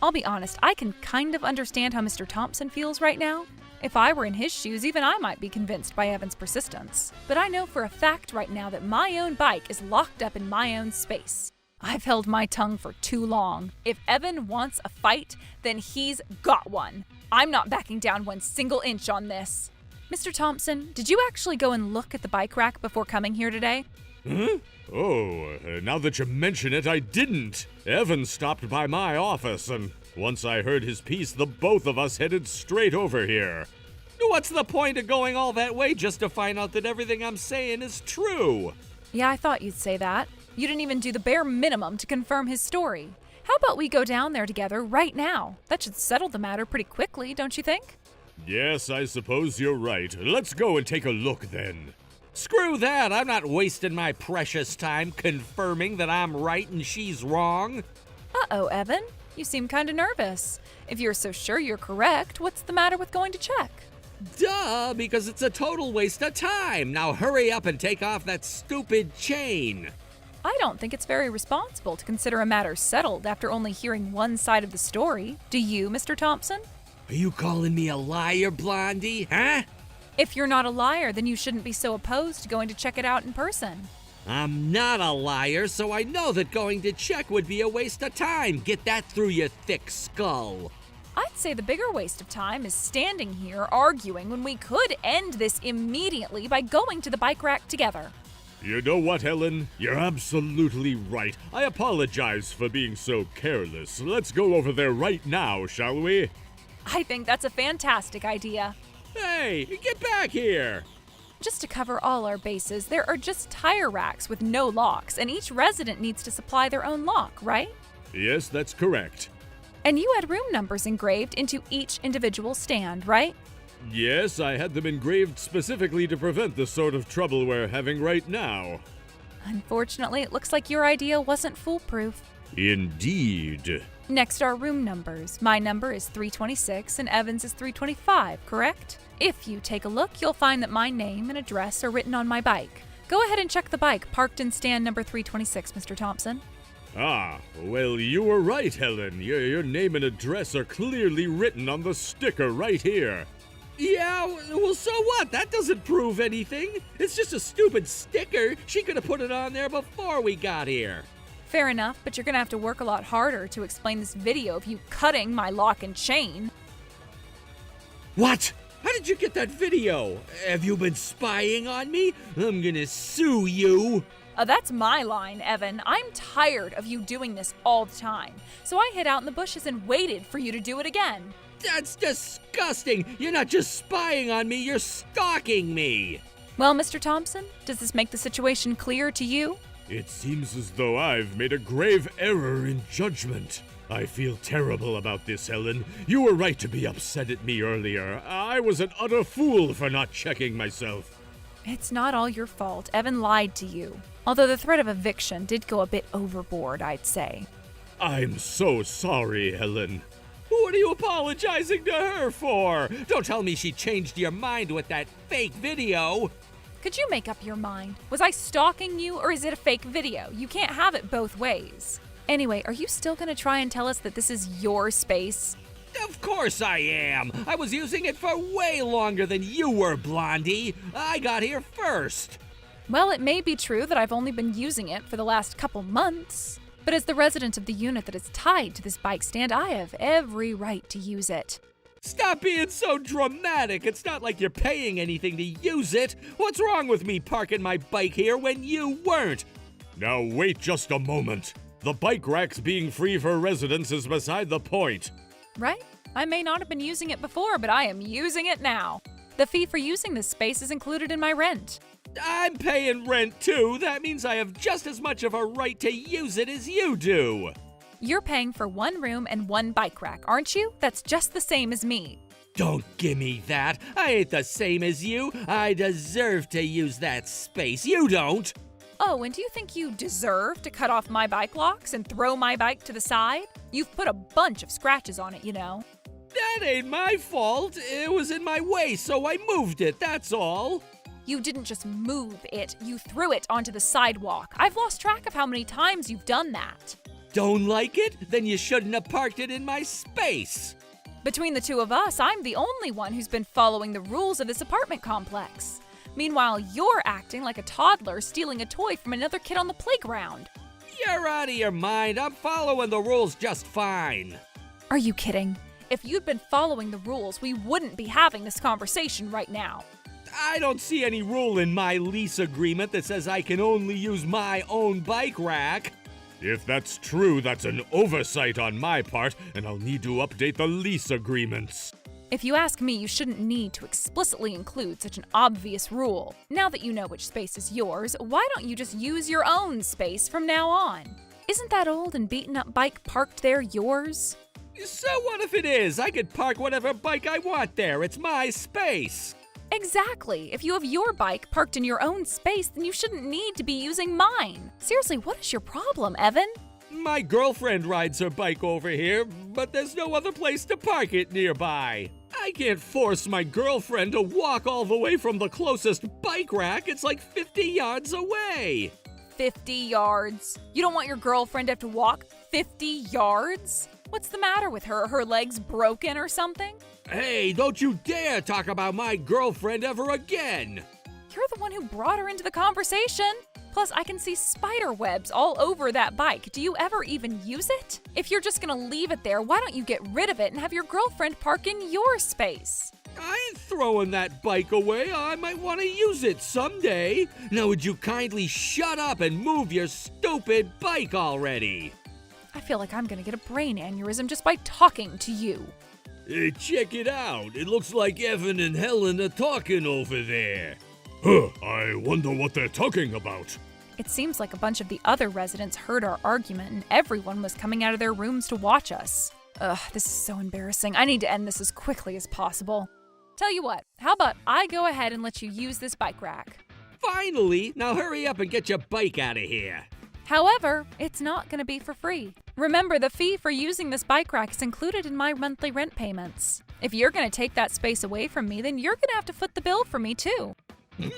S1: I'll be honest, I can kind of understand how Mr. Thompson feels right now. If I were in his shoes, even I might be convinced by Evan's persistence. But I know for a fact right now that my own bike is locked up in my own space. I've held my tongue for too long. If Evan wants a fight, then he's got one. I'm not backing down one single inch on this. Mr. Thompson, did you actually go and look at the bike rack before coming here today?
S7: Huh? Oh, now that you mention it, I didn't. Evan stopped by my office, and once I heard his piece, the both of us headed straight over here.
S5: What's the point of going all that way just to find out that everything I'm saying is true?
S1: Yeah, I thought you'd say that. You didn't even do the bare minimum to confirm his story. How about we go down there together right now? That should settle the matter pretty quickly, don't you think?
S7: Yes, I suppose you're right. Let's go and take a look then.
S5: Screw that! I'm not wasting my precious time confirming that I'm right and she's wrong.
S1: Uh-oh, Evan. You seem kind of nervous. If you're so sure you're correct, what's the matter with going to check?
S5: Duh, because it's a total waste of time. Now hurry up and take off that stupid chain.
S1: I don't think it's very responsible to consider a matter settled after only hearing one side of the story. Do you, Mr. Thompson?
S5: Are you calling me a liar, Blondie? Huh?
S1: If you're not a liar, then you shouldn't be so opposed to going to check it out in person.
S5: I'm not a liar, so I know that going to check would be a waste of time. Get that through your thick skull.
S1: I'd say the bigger waste of time is standing here arguing when we could end this immediately by going to the bike rack together.
S7: You know what, Helen? You're absolutely right. I apologize for being so careless. Let's go over there right now, shall we?
S1: I think that's a fantastic idea.
S5: Hey, get back here!
S1: Just to cover all our bases, there are just tire racks with no locks, and each resident needs to supply their own lock, right?
S7: Yes, that's correct.
S1: And you had room numbers engraved into each individual stand, right?
S7: Yes, I had them engraved specifically to prevent the sort of trouble we're having right now.
S1: Unfortunately, it looks like your idea wasn't foolproof.
S7: Indeed.
S1: Next are room numbers. My number is 326 and Evan's is 325, correct? If you take a look, you'll find that my name and address are written on my bike. Go ahead and check the bike parked in stand number 326, Mr. Thompson.
S7: Ah, well, you were right, Helen. Your name and address are clearly written on the sticker right here.
S5: Yeah, well, so what? That doesn't prove anything. It's just a stupid sticker. She could have put it on there before we got here.
S1: Fair enough, but you're gonna have to work a lot harder to explain this video of you cutting my lock and chain.
S5: What? How did you get that video? Have you been spying on me? I'm gonna sue you.
S1: That's my line, Evan. I'm tired of you doing this all the time. So I hid out in the bushes and waited for you to do it again.
S5: That's disgusting. You're not just spying on me, you're stalking me.
S1: Well, Mr. Thompson, does this make the situation clear to you?
S7: It seems as though I've made a grave error in judgment. I feel terrible about this, Helen. You were right to be upset at me earlier. I was an utter fool for not checking myself.
S1: It's not all your fault. Evan lied to you. Although the threat of eviction did go a bit overboard, I'd say.
S7: I'm so sorry, Helen.
S5: What are you apologizing to her for? Don't tell me she changed your mind with that fake video.
S1: Could you make up your mind? Was I stalking you or is it a fake video? You can't have it both ways. Anyway, are you still going to try and tell us that this is your space?
S5: Of course I am. I was using it for way longer than you were, Blondie. I got here first.
S1: Well, it may be true that I've only been using it for the last couple months. But as the resident of the unit that is tied to this bike stand, I have every right to use it.
S5: Stop being so dramatic. It's not like you're paying anything to use it. What's wrong with me parking my bike here when you weren't?
S7: Now wait just a moment. The bike racks being free for residents is beside the point.
S4: Right? I may not have been using it before, but I am using it now. The fee for using this space is included in my rent.
S5: I'm paying rent too. That means I have just as much of a right to use it as you do.
S4: You're paying for one room and one bike rack, aren't you? That's just the same as me.
S5: Don't give me that. I ain't the same as you. I deserve to use that space. You don't.
S4: Oh, and do you think you deserve to cut off my bike locks and throw my bike to the side? You've put a bunch of scratches on it, you know.
S5: That ain't my fault. It was in my way, so I moved it, that's all.
S4: You didn't just move it, you threw it onto the sidewalk. I've lost track of how many times you've done that.
S5: Don't like it? Then you shouldn't have parked it in my space.
S4: Between the two of us, I'm the only one who's been following the rules of this apartment complex. Meanwhile, you're acting like a toddler stealing a toy from another kid on the playground.
S5: You're out of your mind. I'm following the rules just fine.
S4: Are you kidding? If you'd been following the rules, we wouldn't be having this conversation right now.
S5: I don't see any rule in my lease agreement that says I can only use my own bike rack.
S7: If that's true, that's an oversight on my part, and I'll need to update the lease agreements.
S4: If you ask me, you shouldn't need to explicitly include such an obvious rule. Now that you know which space is yours, why don't you just use your own space from now on? Isn't that old and beaten up bike parked there yours?
S5: So what if it is? I could park whatever bike I want there. It's my space.
S4: Exactly. If you have your bike parked in your own space, then you shouldn't need to be using mine. Seriously, what is your problem, Evan?
S5: My girlfriend rides her bike over here, but there's no other place to park it nearby. I can't force my girlfriend to walk all the way from the closest bike rack. It's like 50 yards away.
S4: 50 yards? You don't want your girlfriend to have to walk 50 yards? What's the matter with her? Are her legs broken or something?
S5: Hey, don't you dare talk about my girlfriend ever again.
S4: You're the one who brought her into the conversation. Plus, I can see spider webs all over that bike. Do you ever even use it? If you're just gonna leave it there, why don't you get rid of it and have your girlfriend park in your space?
S5: I ain't throwing that bike away. I might want to use it someday. Now, would you kindly shut up and move your stupid bike already?
S4: I feel like I'm gonna get a brain aneurysm just by talking to you.
S5: Hey, check it out. It looks like Evan and Helen are talking over there.
S7: Huh, I wonder what they're talking about.
S4: It seems like a bunch of the other residents heard our argument and everyone was coming out of their rooms to watch us. Ugh, this is so embarrassing. I need to end this as quickly as possible. Tell you what, how about I go ahead and let you use this bike rack?
S5: Finally! Now hurry up and get your bike out of here.
S4: However, it's not going to be for free. Remember, the fee for using this bike rack is included in my monthly rent payments. If you're going to take that space away from me, then you're going to have to foot the bill for me too.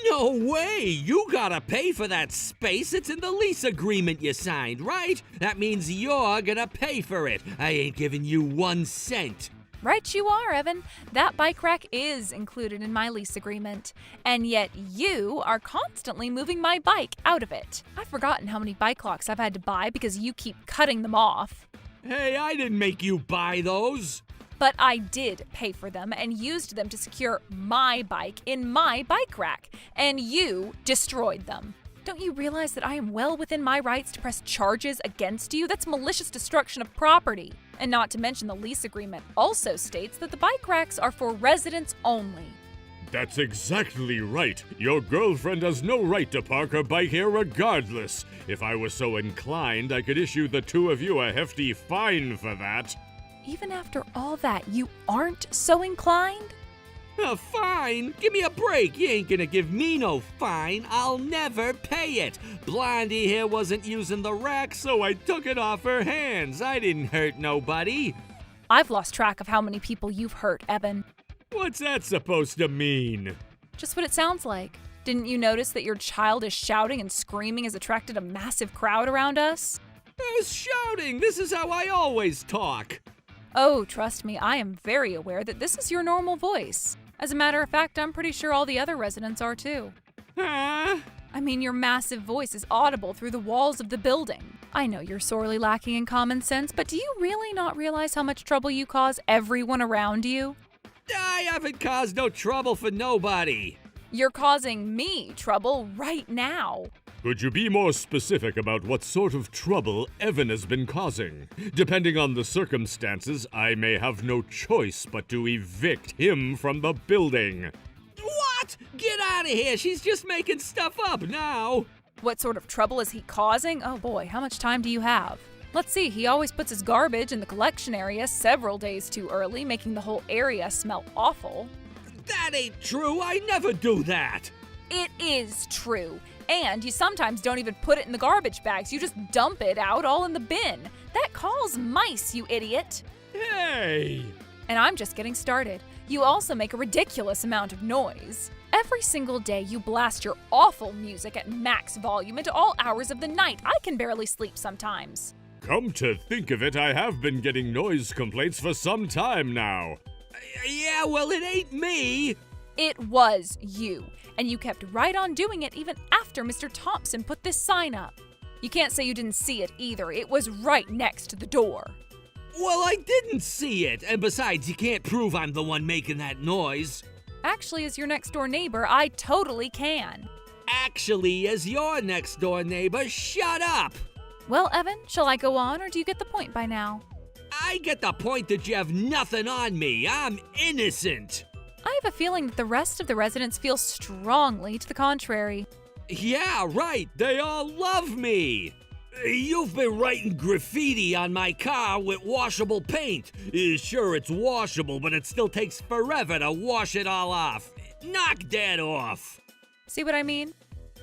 S5: No way! You gotta pay for that space. It's in the lease agreement you signed, right? That means you're gonna pay for it. I ain't giving you 1 cent.
S4: Right you are, Evan. That bike rack is included in my lease agreement. And yet you are constantly moving my bike out of it. I've forgotten how many bike locks I've had to buy because you keep cutting them off.
S5: Hey, I didn't make you buy those.
S4: But I did pay for them and used them to secure my bike in my bike rack. And you destroyed them. Don't you realize that I am well within my rights to press charges against you? That's malicious destruction of property. And not to mention the lease agreement also states that the bike racks are for residents only.
S7: That's exactly right. Your girlfriend has no right to park her bike here regardless. If I was so inclined, I could issue the two of you a hefty fine for that.
S4: Even after all that, you aren't so inclined?
S5: A fine? Give me a break. You ain't gonna give me no fine. I'll never pay it. Blondie here wasn't using the rack, so I took it off her hands. I didn't hurt nobody.
S4: I've lost track of how many people you've hurt, Evan.
S7: What's that supposed to mean?
S4: Just what it sounds like. Didn't you notice that your childish shouting and screaming has attracted a massive crowd around us?
S5: I was shouting. This is how I always talk.
S4: Oh, trust me, I am very aware that this is your normal voice. As a matter of fact, I'm pretty sure all the other residents are too.
S5: Huh?
S4: I mean, your massive voice is audible through the walls of the building. I know you're sorely lacking in common sense, but do you really not realize how much trouble you cause everyone around you?
S5: I haven't caused no trouble for nobody.
S1: You're causing me trouble right now.
S7: Could you be more specific about what sort of trouble Evan has been causing? Depending on the circumstances, I may have no choice but to evict him from the building.
S5: What? Get out of here. She's just making stuff up now.
S1: What sort of trouble is he causing? Oh boy, how much time do you have? Let's see, he always puts his garbage in the collection area several days too early, making the whole area smell awful.
S5: That ain't true. I never do that.
S1: It is true. And you sometimes don't even put it in the garbage bags. You just dump it out all in the bin. That calls mice, you idiot.
S5: Hey!
S1: And I'm just getting started. You also make a ridiculous amount of noise. Every single day you blast your awful music at max volume into all hours of the night. I can barely sleep sometimes.
S7: Come to think of it, I have been getting noise complaints for some time now.
S5: Yeah, well, it ain't me.
S1: It was you. And you kept right on doing it even after Mr. Thompson put this sign up. You can't say you didn't see it either. It was right next to the door.
S5: Well, I didn't see it. And besides, you can't prove I'm the one making that noise.
S1: Actually, as your next door neighbor, I totally can.
S5: Actually, as your next door neighbor, shut up.
S1: Well, Evan, shall I go on or do you get the point by now?
S5: I get the point that you have nothing on me. I'm innocent.
S1: I have a feeling that the rest of the residents feel strongly to the contrary.
S5: Yeah, right. They all love me. You've been writing graffiti on my car with washable paint. Sure, it's washable, but it still takes forever to wash it all off. Knock that off.
S1: See what I mean?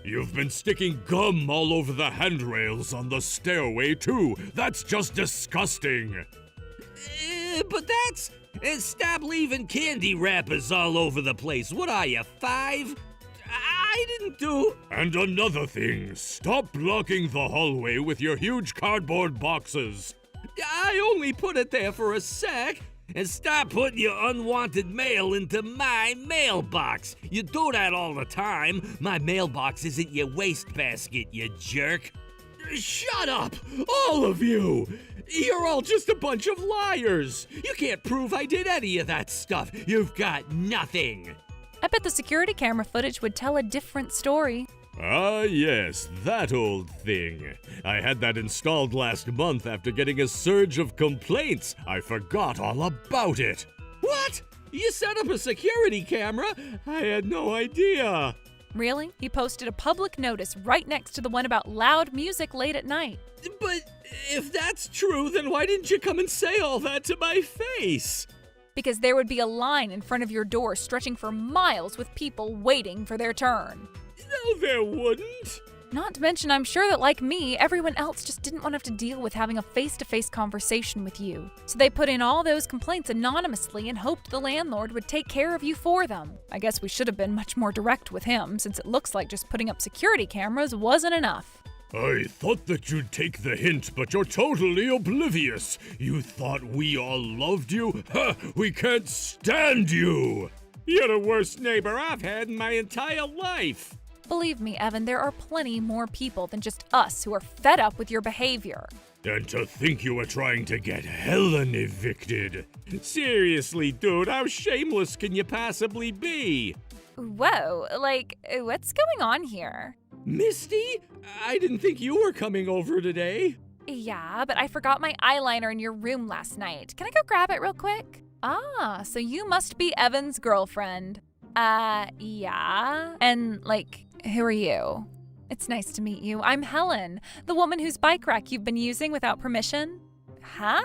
S7: You've been sticking gum all over the handrails on the stairway, too. That's just disgusting.
S5: But that's... stop leaving candy wrappers all over the place. What are you, 5? I didn't do...
S7: And another thing, stop blocking the hallway with your huge cardboard boxes.
S5: I only put it there for a sec. And stop putting your unwanted mail into my mailbox. You do that all the time. My mailbox isn't your wastebasket, you jerk. Shut up, all of you! You're all just a bunch of liars. You can't prove I did any of that stuff. You've got nothing.
S1: I bet the security camera footage would tell a different story.
S7: Ah, yes, that old thing. I had that installed last month after getting a surge of complaints. I forgot all about it.
S5: What? You set up a security camera? I had no idea.
S1: Really? He posted a public notice right next to the one about loud music late at night.
S5: But if that's true, then why didn't you come and say all that to my face?
S1: Because there would be a line in front of your door stretching for miles with people waiting for their turn.
S5: No, there wouldn't.
S1: Not to mention, I'm sure that like me, everyone else just didn't want to have to deal with having a face-to-face conversation with you. So they put in all those complaints anonymously and hoped the landlord would take care of you for them. I guess we should have been much more direct with him, since it looks like just putting up security cameras wasn't enough.
S7: I thought that you'd take the hint, but you're totally oblivious. You thought we all loved you? Ha! We can't stand you!
S5: You're the worst neighbor I've had in my entire life.
S1: Believe me, Evan, there are plenty more people than just us who are fed up with your behavior.
S7: And to think you were trying to get Helen evicted.
S5: Seriously, dude, how shameless can you possibly be?
S1: Whoa, what's going on here?
S5: Misty? I didn't think you were coming over today.
S1: Yeah, but I forgot my eyeliner in your room last night. Can I go grab it real quick? Ah, so you must be Evan's girlfriend. Yeah. And, who are you? It's nice to meet you. I'm Helen, the woman whose bike rack you've been using without permission. Huh?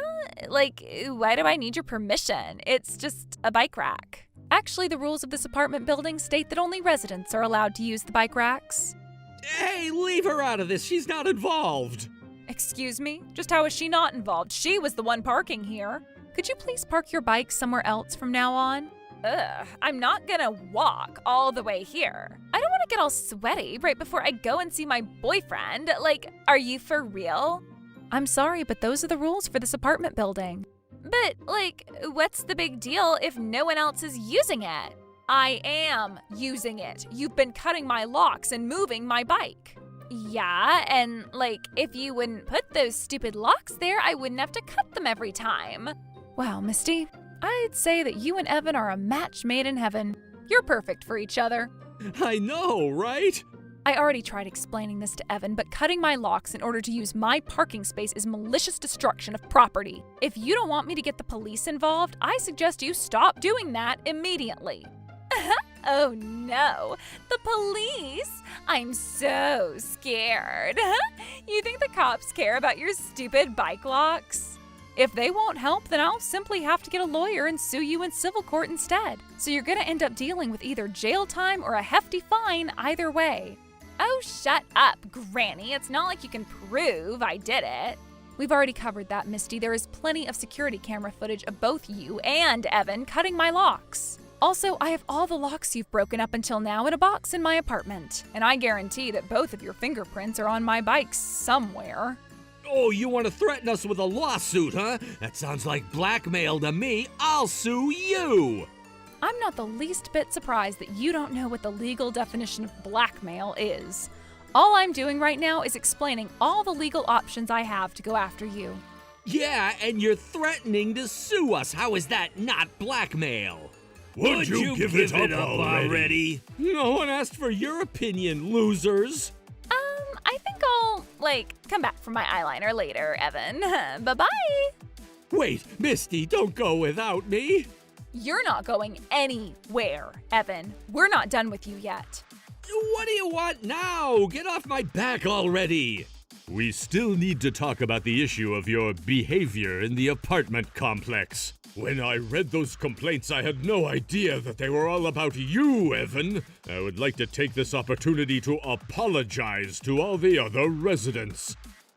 S1: Why do I need your permission? It's just a bike rack. Actually, the rules of this apartment building state that only residents are allowed to use the bike racks.
S5: Hey, leave her out of this. She's not involved.
S1: Excuse me? Just how is she not involved? She was the one parking here. Could you please park your bike somewhere else from now on? Ugh, I'm not gonna walk all the way here. I don't want to get all sweaty right before I go and see my boyfriend. Are you for real? I'm sorry, but those are the rules for this apartment building. But, what's the big deal if no one else is using it? I am using it. You've been cutting my locks and moving my bike. Yeah, and, if you wouldn't put those stupid locks there, I wouldn't have to cut them every time. Wow, Misty, I'd say that you and Evan are a match made in heaven. You're perfect for each other.
S7: I know, right?
S1: I already tried explaining this to Evan, but cutting my locks in order to use my parking space is malicious destruction of property. If you don't want me to get the police involved, I suggest you stop doing that immediately. Oh no, the police? I'm so scared. You think the cops care about your stupid bike locks? If they won't help, then I'll simply have to get a lawyer and sue you in civil court instead. So you're gonna end up dealing with either jail time or a hefty fine either way. Oh, shut up, Granny. It's not like you can prove I did it. We've already covered that, Misty. There is plenty of security camera footage of both you and Evan cutting my locks. Also, I have all the locks you've broken up until now in a box in my apartment, and I guarantee that both of your fingerprints are on my bike somewhere.
S5: Oh, you want to threaten us with a lawsuit, huh? That sounds like blackmail to me. I'll sue you!
S1: I'm not the least bit surprised that you don't know what the legal definition of blackmail is. All I'm doing right now is explaining all the legal options I have to go after you.
S5: Yeah, and you're threatening to sue us. How is that not blackmail?
S7: Would you give it up already?
S5: No one asked for your opinion, losers.
S1: I think I'll, come back for my eyeliner later, Evan. Bye-bye.
S5: Wait, Misty, don't go without me.
S1: You're not going anywhere, Evan. We're not done with you yet.
S5: What do you want now? Get off my back already.
S7: We still need to talk about the issue of your behavior in the apartment complex. When I read those complaints, I had no idea that they were all about you, Evan. I would like to take this opportunity to apologize to all the other residents.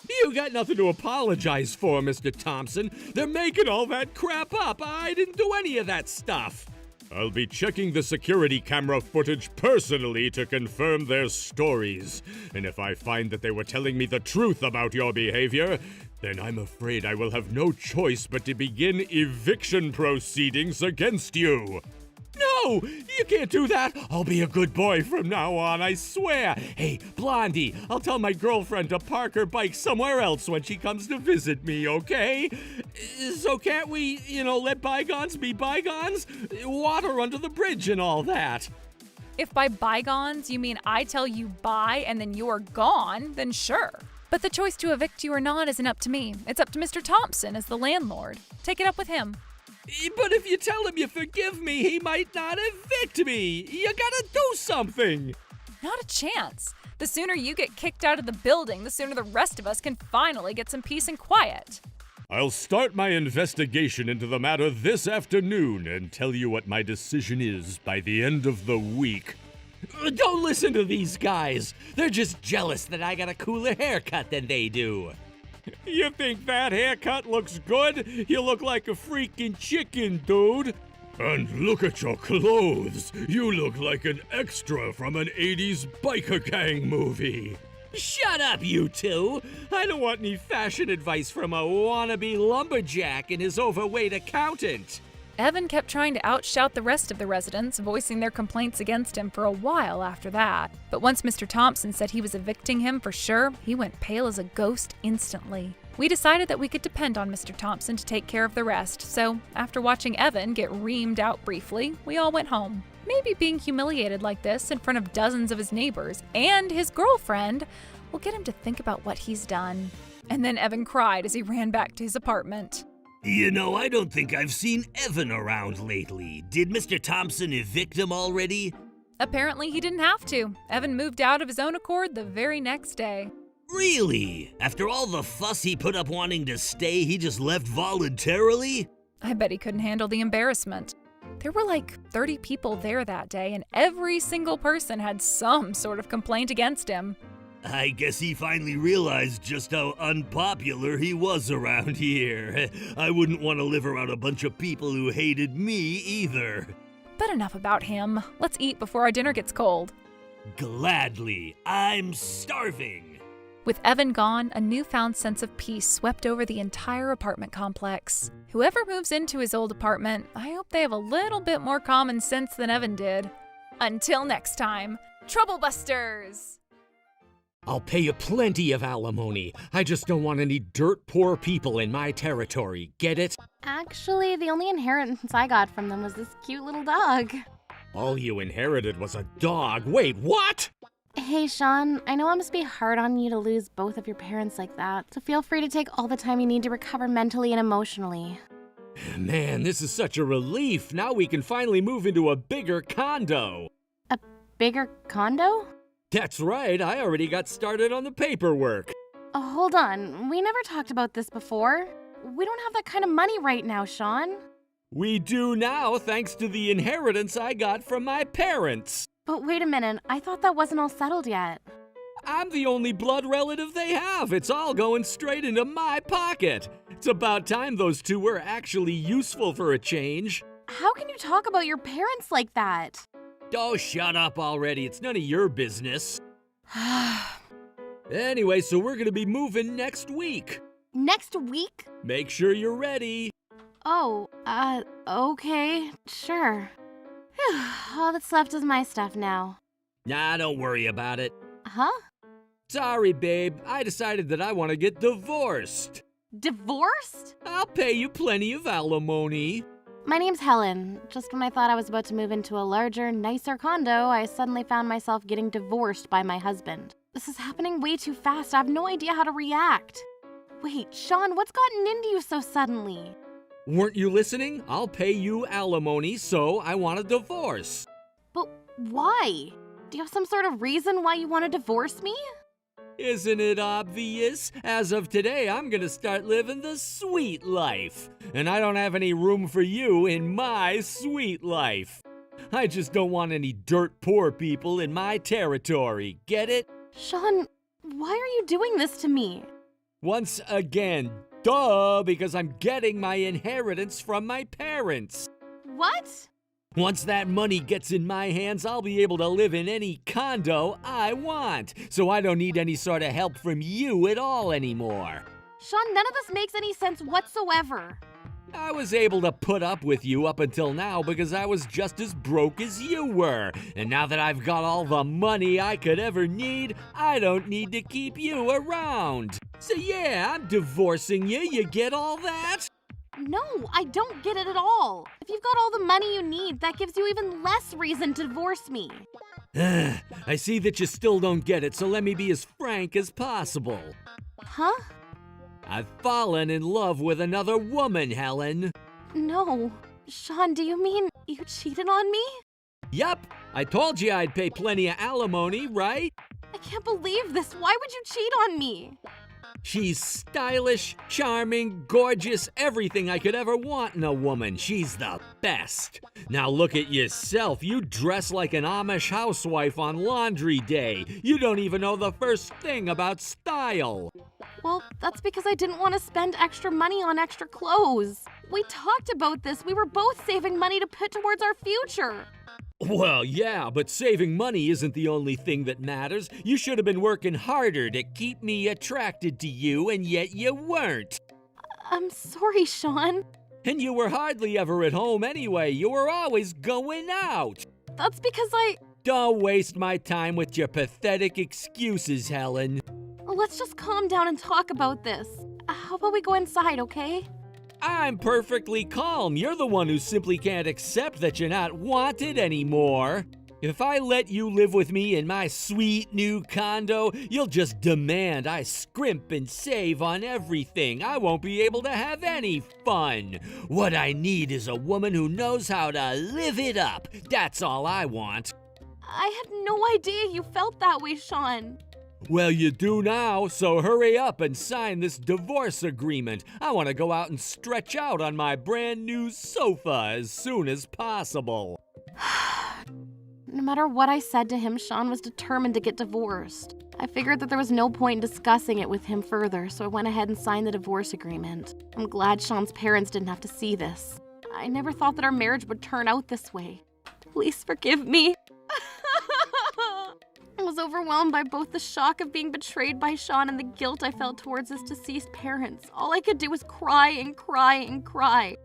S5: You got nothing to apologize for, Mr. Thompson. They're making all that crap up. I didn't do any of that stuff.
S7: I'll be checking the security camera footage personally to confirm their stories. And if I find that they were telling me the truth about your behavior, then I'm afraid I will have no choice but to begin eviction proceedings against you.
S5: No, you can't do that. I'll be a good boy from now on, I swear. Hey, Blondie, I'll tell my girlfriend to park her bike somewhere else when she comes to visit me, okay? So can't we, let bygones be bygones? Water under the bridge and all that.
S1: If by bygones you mean I tell you bye and then you're gone, then sure. But the choice to evict you or not isn't up to me. It's up to Mr. Thompson as the landlord. Take it up with him.
S5: But if you tell him you forgive me, he might not evict me. You gotta do something.
S1: Not a chance. The sooner you get kicked out of the building, the sooner the rest of us can finally get some peace and quiet.
S7: I'll start my investigation into the matter this afternoon and tell you what my decision is by the end of the week.
S5: Don't listen to these guys. They're just jealous that I got a cooler haircut than they do. You think that haircut looks good? You look like a freaking chicken, dude.
S7: And look at your clothes. You look like an extra from an 80s biker gang movie.
S5: Shut up, you two. I don't want any fashion advice from a wannabe lumberjack and his overweight accountant.
S1: Evan kept trying to outshout the rest of the residents, voicing their complaints against him for a while after that. But once Mr. Thompson said he was evicting him for sure, he went pale as a ghost instantly. We decided that we could depend on Mr. Thompson to take care of the rest, so after watching Evan get reamed out briefly, we all went home. Maybe being humiliated like this in front of dozens of his neighbors and his girlfriend will get him to think about what he's done. And then Evan cried as he ran back to his apartment.
S5: I don't think I've seen Evan around lately. Did Mr. Thompson evict him already?
S1: Apparently he didn't have to. Evan moved out of his own accord the very next day.
S5: Really? After all the fuss he put up wanting to stay, he just left voluntarily?
S1: I bet he couldn't handle the embarrassment. There were 30 people there that day, and every single person had some sort of complaint against him.
S5: I guess he finally realized just how unpopular he was around here. I wouldn't want to live around a bunch of people who hated me either.
S1: But enough about him. Let's eat before our dinner gets cold.
S5: Gladly. I'm starving.
S1: With Evan gone, a newfound sense of peace swept over the entire apartment complex. Whoever moves into his old apartment, I hope they have a little bit more common sense than Evan did. Until next time, Troublebusters!
S5: I'll pay you plenty of alimony. I just don't want any dirt poor people in my territory. Get it?
S3: Actually, the only inheritance I got from them was this cute little dog.
S5: All you inherited was a dog. Wait, what?
S3: Hey, Shawn, I know it must be hard on you to lose both of your parents like that, so feel free to take all the time you need to recover mentally and emotionally.
S5: Man, this is such a relief. Now we can finally move into a bigger condo.
S3: A bigger condo?
S5: That's right, I already got started on the paperwork.
S3: Hold on, we never talked about this before. We don't have that kind of money right now, Shawn.
S5: We do now, thanks to the inheritance I got from my parents.
S3: But wait a minute, I thought that wasn't all settled yet.
S5: I'm the only blood relative they have. It's all going straight into my pocket. It's about time those two were actually useful for a change.
S3: How can you talk about your parents like that?
S5: Oh, shut up already. It's none of your business. Anyway, so we're gonna be moving next week.
S3: Next week?
S5: Make sure you're ready.
S3: Oh, okay, sure. All that's left is my stuff now.
S5: Nah, don't worry about it.
S3: Huh?
S5: Sorry, babe. I decided that I want to get divorced.
S3: Divorced?
S5: I'll pay you plenty of alimony.
S3: My name's Helen. Just when I thought I was about to move into a larger, nicer condo, I suddenly found myself getting divorced by my husband. This is happening way too fast. I have no idea how to react. Wait, Shawn, what's gotten into you so suddenly?
S5: Weren't you listening? I'll pay you alimony, so I want a divorce.
S3: But why? Do you have some sort of reason why you want to divorce me?
S5: Isn't it obvious? As of today, I'm gonna start living the sweet life. And I don't have any room for you in my sweet life. I just don't want any dirt poor people in my territory. Get it?
S3: Shawn, why are you doing this to me?
S5: Once again, duh, because I'm getting my inheritance from my parents.
S3: What?
S5: Once that money gets in my hands, I'll be able to live in any condo I want, so I don't need any sort of help from you at all anymore.
S3: Shawn, none of this makes any sense whatsoever.
S5: I was able to put up with you up until now because I was just as broke as you were. And now that I've got all the money I could ever need, I don't need to keep you around. So yeah, I'm divorcing you. You get all that?
S3: No, I don't get it at all. If you've got all the money you need, that gives you even less reason to divorce me.
S5: I see that you still don't get it, so let me be as frank as possible.
S3: Huh?
S5: I've fallen in love with another woman, Helen.
S3: No. Shawn, do you mean you cheated on me?
S5: Yup, I told you I'd pay plenty of alimony, right?
S3: I can't believe this. Why would you cheat on me?
S5: She's stylish, charming, gorgeous, everything I could ever want in a woman. She's the best. Now look at yourself. You dress like an Amish housewife on laundry day. You don't even know the first thing about style.
S3: Well, that's because I didn't want to spend extra money on extra clothes. We talked about this. We were both saving money to put towards our future.
S5: Well, yeah, but saving money isn't the only thing that matters. You should have been working harder to keep me attracted to you, and yet you weren't.
S3: I'm sorry, Shawn.
S5: And you were hardly ever at home anyway. You were always going out.
S3: That's because
S5: Don't waste my time with your pathetic excuses, Helen.
S3: Let's just calm down and talk about this. How about we go inside, okay?
S5: I'm perfectly calm. You're the one who simply can't accept that you're not wanted anymore. If I let you live with me in my sweet new condo, you'll just demand I scrimp and save on everything. I won't be able to have any fun. What I need is a woman who knows how to live it up. That's all I want.
S3: I had no idea you felt that way, Shawn.
S5: Well, you do now, so hurry up and sign this divorce agreement. I want to go out and stretch out on my brand new sofa as soon as possible.
S3: No matter what I said to him, Shawn was determined to get divorced. I figured that there was no point in discussing it with him further, so I went ahead and signed the divorce agreement. I'm glad Shawn's parents didn't have to see this. I never thought that our marriage would turn out this way. Please forgive me. I was overwhelmed by both the shock of being betrayed by Shawn and the guilt I felt towards his deceased parents. All I could do was cry and cry and cry.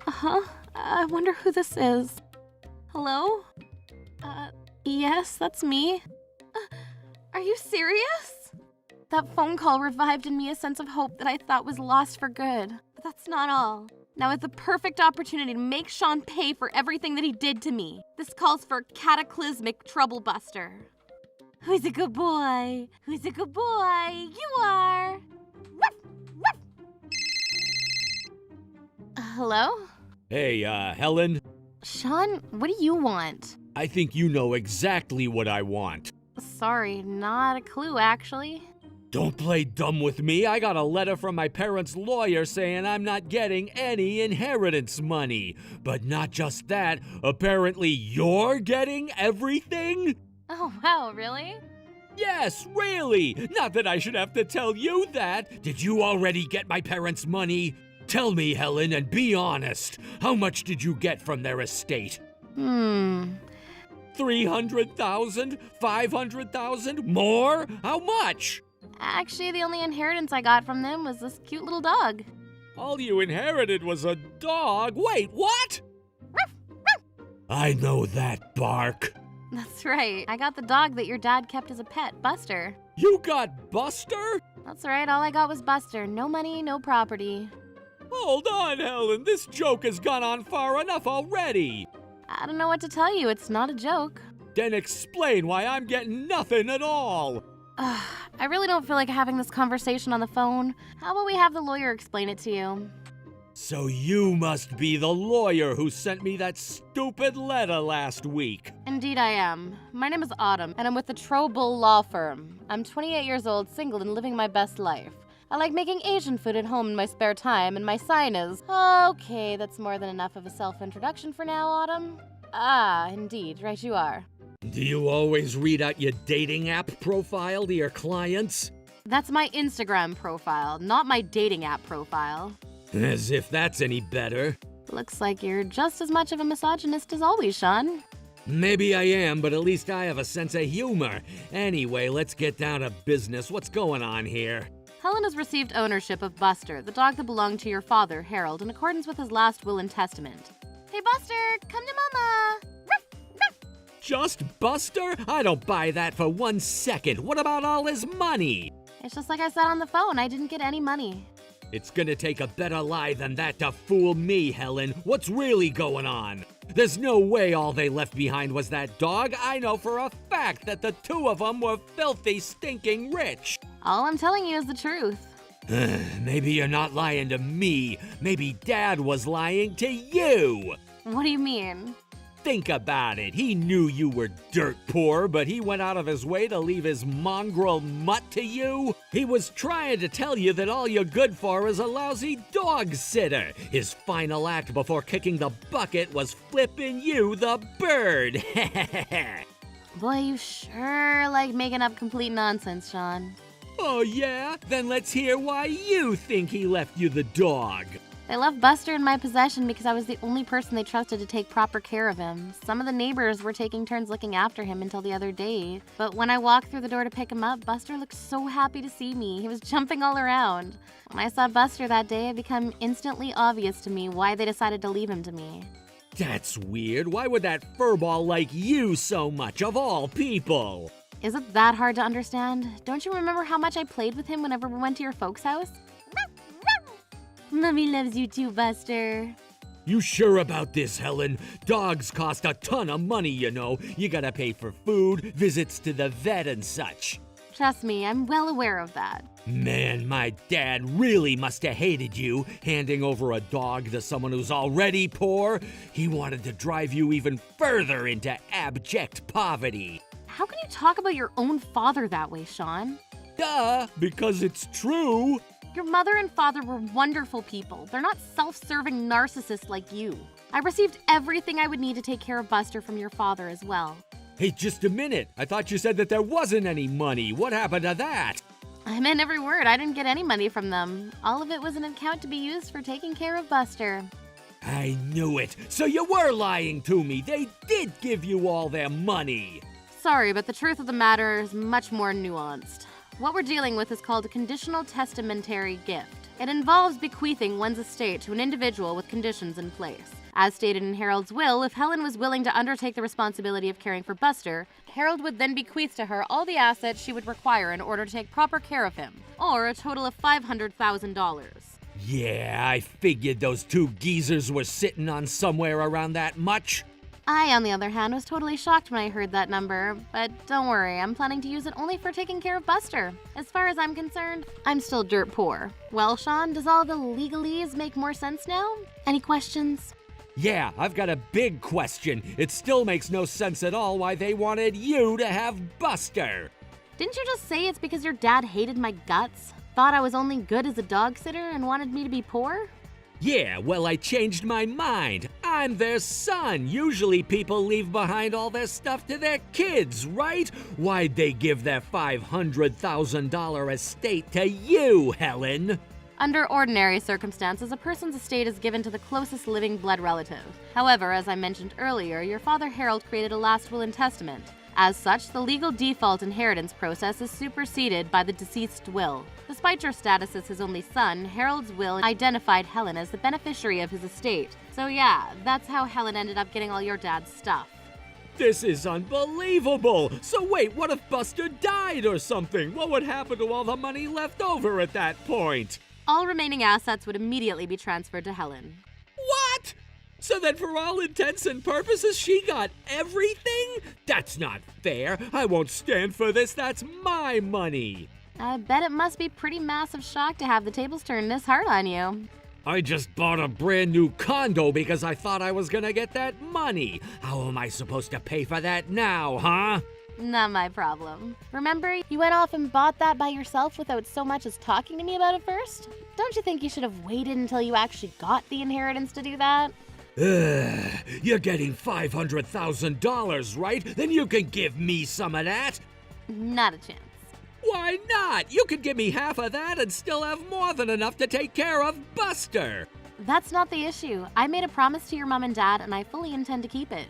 S3: I wonder who this is. Hello? Yes, that's me.
S6: Are you serious? That phone call revived in me a sense of hope that I thought was lost for good. But that's not all. Now is the perfect opportunity to make Shawn pay for everything that he did to me. This calls for cataclysmic trouble buster. Who's a good boy? Who's a good boy? You are! Ruff, ruff. Hello?
S5: Hey, Helen?
S6: Shawn, what do you want?
S5: I think you know exactly what I want.
S6: Sorry, not a clue, actually.
S5: Don't play dumb with me. I got a letter from my parents' lawyer saying I'm not getting any inheritance money. But not just that, apparently you're getting everything?
S6: Oh, wow, really?
S5: Yes, really! Not that I should have to tell you that! Did you already get my parents' money? Tell me, Helen, and be honest. How much did you get from their estate? 300,000? 500,000? More? How much?
S6: Actually, the only inheritance I got from them was this cute little dog.
S5: All you inherited was a dog? Wait, what? I know that bark.
S6: That's right. I got the dog that your dad kept as a pet, Buster.
S5: You got Buster?
S6: That's right. All I got was Buster. No money, no property.
S5: Hold on, Helen. This joke has gone on far enough already.
S6: I don't know what to tell you. It's not a joke.
S5: Then explain why I'm getting nothing at all.
S6: I really don't feel like having this conversation on the phone. How about we have the lawyer explain it to you?
S5: So you must be the lawyer who sent me that stupid letter last week.
S6: Indeed I am. My name is Autumn, and I'm with the Trobull Law Firm. I'm 28 years old, single, and living my best life. I like making Asian food at home in my spare time, and my sign is... Okay, that's more than enough of a self-introduction for now, Autumn. Ah, indeed, right you are.
S5: Do you always read out your dating app profile to your clients?
S6: That's my Instagram profile, not my dating app profile.
S5: As if that's any better.
S6: Looks like you're just as much of a misogynist as always, Shawn.
S5: Maybe I am, but at least I have a sense of humor. Anyway, let's get down to business. What's going on here?
S6: Helen has received ownership of Buster, the dog that belonged to your father, Harold, in accordance with his last will and testament. Hey, Buster, come to Mama! Ruff, ruff.
S5: Just Buster? I don't buy that for 1 second. What about all his money?
S6: It's just like I said on the phone, I didn't get any money.
S5: It's gonna take a better lie than that to fool me, Helen. What's really going on? There's no way all they left behind was that dog. I know for a fact that the two of them were filthy, stinking rich.
S6: All I'm telling you is the truth.
S5: Maybe you're not lying to me. Maybe Dad was lying to you.
S6: What do you mean?
S5: Think about it. He knew you were dirt poor, but he went out of his way to leave his mongrel mutt to you. He was trying to tell you that all you're good for is a lousy dog sitter. His final act before kicking the bucket was flipping you the bird.
S6: Boy, you sure like making up complete nonsense, Shawn.
S5: Oh yeah? Then let's hear why you think he left you the dog.
S6: They left Buster in my possession because I was the only person they trusted to take proper care of him. Some of the neighbors were taking turns looking after him until the other day. But when I walked through the door to pick him up, Buster looked so happy to see me. He was jumping all around. When I saw Buster that day, it became instantly obvious to me why they decided to leave him to me.
S5: That's weird. Why would that furball like you so much, of all people?
S6: Is it that hard to understand? Don't you remember how much I played with him whenever we went to your folks' house? Mommy loves you too, Buster.
S5: You sure about this, Helen? Dogs cost a ton of money, you know. You gotta pay for food, visits to the vet and such.
S6: Trust me, I'm well aware of that.
S5: Man, my dad really must have hated you, handing over a dog to someone who's already poor. He wanted to drive you even further into abject poverty.
S6: How can you talk about your own father that way, Shawn?
S5: Duh, because it's true.
S6: Your mother and father were wonderful people. They're not self-serving narcissists like you. I received everything I would need to take care of Buster from your father as well.
S5: Hey, just a minute. I thought you said that there wasn't any money. What happened to that?
S6: I meant every word. I didn't get any money from them. All of it was an account to be used for taking care of Buster.
S5: I knew it. So you were lying to me. They did give you all their money.
S6: Sorry, but the truth of the matter is much more nuanced. What we're dealing with is called a conditional testamentary gift. It involves bequeathing one's estate to an individual with conditions in place.
S3: As stated in Harold's will, if Helen was willing to undertake the responsibility of caring for Buster, Harold would then bequeath to her all the assets she would require in order to take proper care of him, or a total of $500,000.
S5: Yeah, I figured those two geezers were sitting on somewhere around that much.
S3: I, on the other hand, was totally shocked when I heard that number, but don't worry, I'm planning to use it only for taking care of Buster. As far as I'm concerned, I'm still dirt poor. Well, Shawn, does all the legalese make more sense now? Any questions?
S5: Yeah, I've got a big question. It still makes no sense at all why they wanted you to have Buster.
S3: Didn't you just say it's because your dad hated my guts? Thought I was only good as a dog sitter and wanted me to be poor?
S5: Yeah, well, I changed my mind. I'm their son. Usually people leave behind all their stuff to their kids, right? Why'd they give their $500,000 estate to you, Helen?
S3: Under ordinary circumstances, a person's estate is given to the closest living blood relative. However, as I mentioned earlier, your father Harold created a last will and testament. As such, the legal default inheritance process is superseded by the deceased's will. Despite your status as his only son, Harold's will identified Helen as the beneficiary of his estate. So yeah, that's how Helen ended up getting all your dad's stuff.
S5: This is unbelievable! So wait, what if Buster died or something? What would happen to all the money left over at that point?
S3: All remaining assets would immediately be transferred to Helen.
S5: What? So then for all intents and purposes, she got everything? That's not fair. I won't stand for this. That's my money.
S3: I bet it must be pretty massive shock to have the tables turned this hard on you.
S5: I just bought a brand new condo because I thought I was gonna get that money. How am I supposed to pay for that now, huh?
S3: Not my problem. Remember, you went off and bought that by yourself without so much as talking to me about it first? Don't you think you should have waited until you actually got the inheritance to do that?
S5: You're getting $500,000, right? Then you can give me some of that.
S3: Not a chance.
S5: Why not? You could give me half of that and still have more than enough to take care of Buster.
S3: That's not the issue. I made a promise to your mom and dad, and I fully intend to keep it.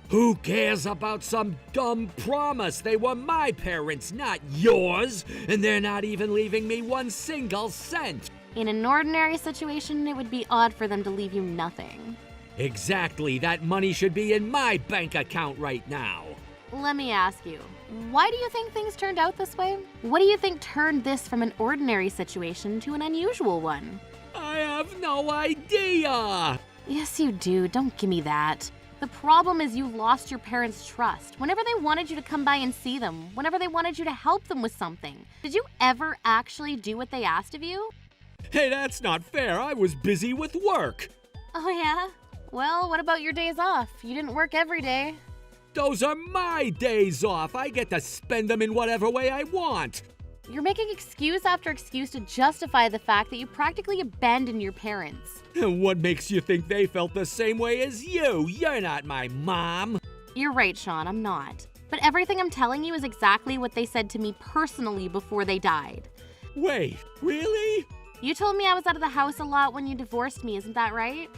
S5: Who cares about some dumb promise? They were my parents, not yours. And they're not even leaving me one single cent.
S3: In an ordinary situation, it would be odd for them to leave you nothing.
S5: Exactly. That money should be in my bank account right now.
S3: Let me ask you, why do you think things turned out this way? What do you think turned this from an ordinary situation to an unusual one?
S5: I have no idea.
S3: Yes, you do. Don't give me that. The problem is you lost your parents' trust. Whenever they wanted you to come by and see them, whenever they wanted you to help them with something, did you ever actually do what they asked of you?
S5: Hey, that's not fair. I was busy with work.
S3: Oh, yeah? Well, what about your days off? You didn't work every day.
S5: Those are my days off. I get to spend them in whatever way I want.
S3: You're making excuse after excuse to justify the fact that you practically abandoned your parents.
S5: And what makes you think they felt the same way as you? You're not my mom.
S3: You're right, Shawn, I'm not. But everything I'm telling you is exactly what they said to me personally before they died.
S5: Wait, really?
S3: You told me I was out of the house a lot when you divorced me, isn't that right?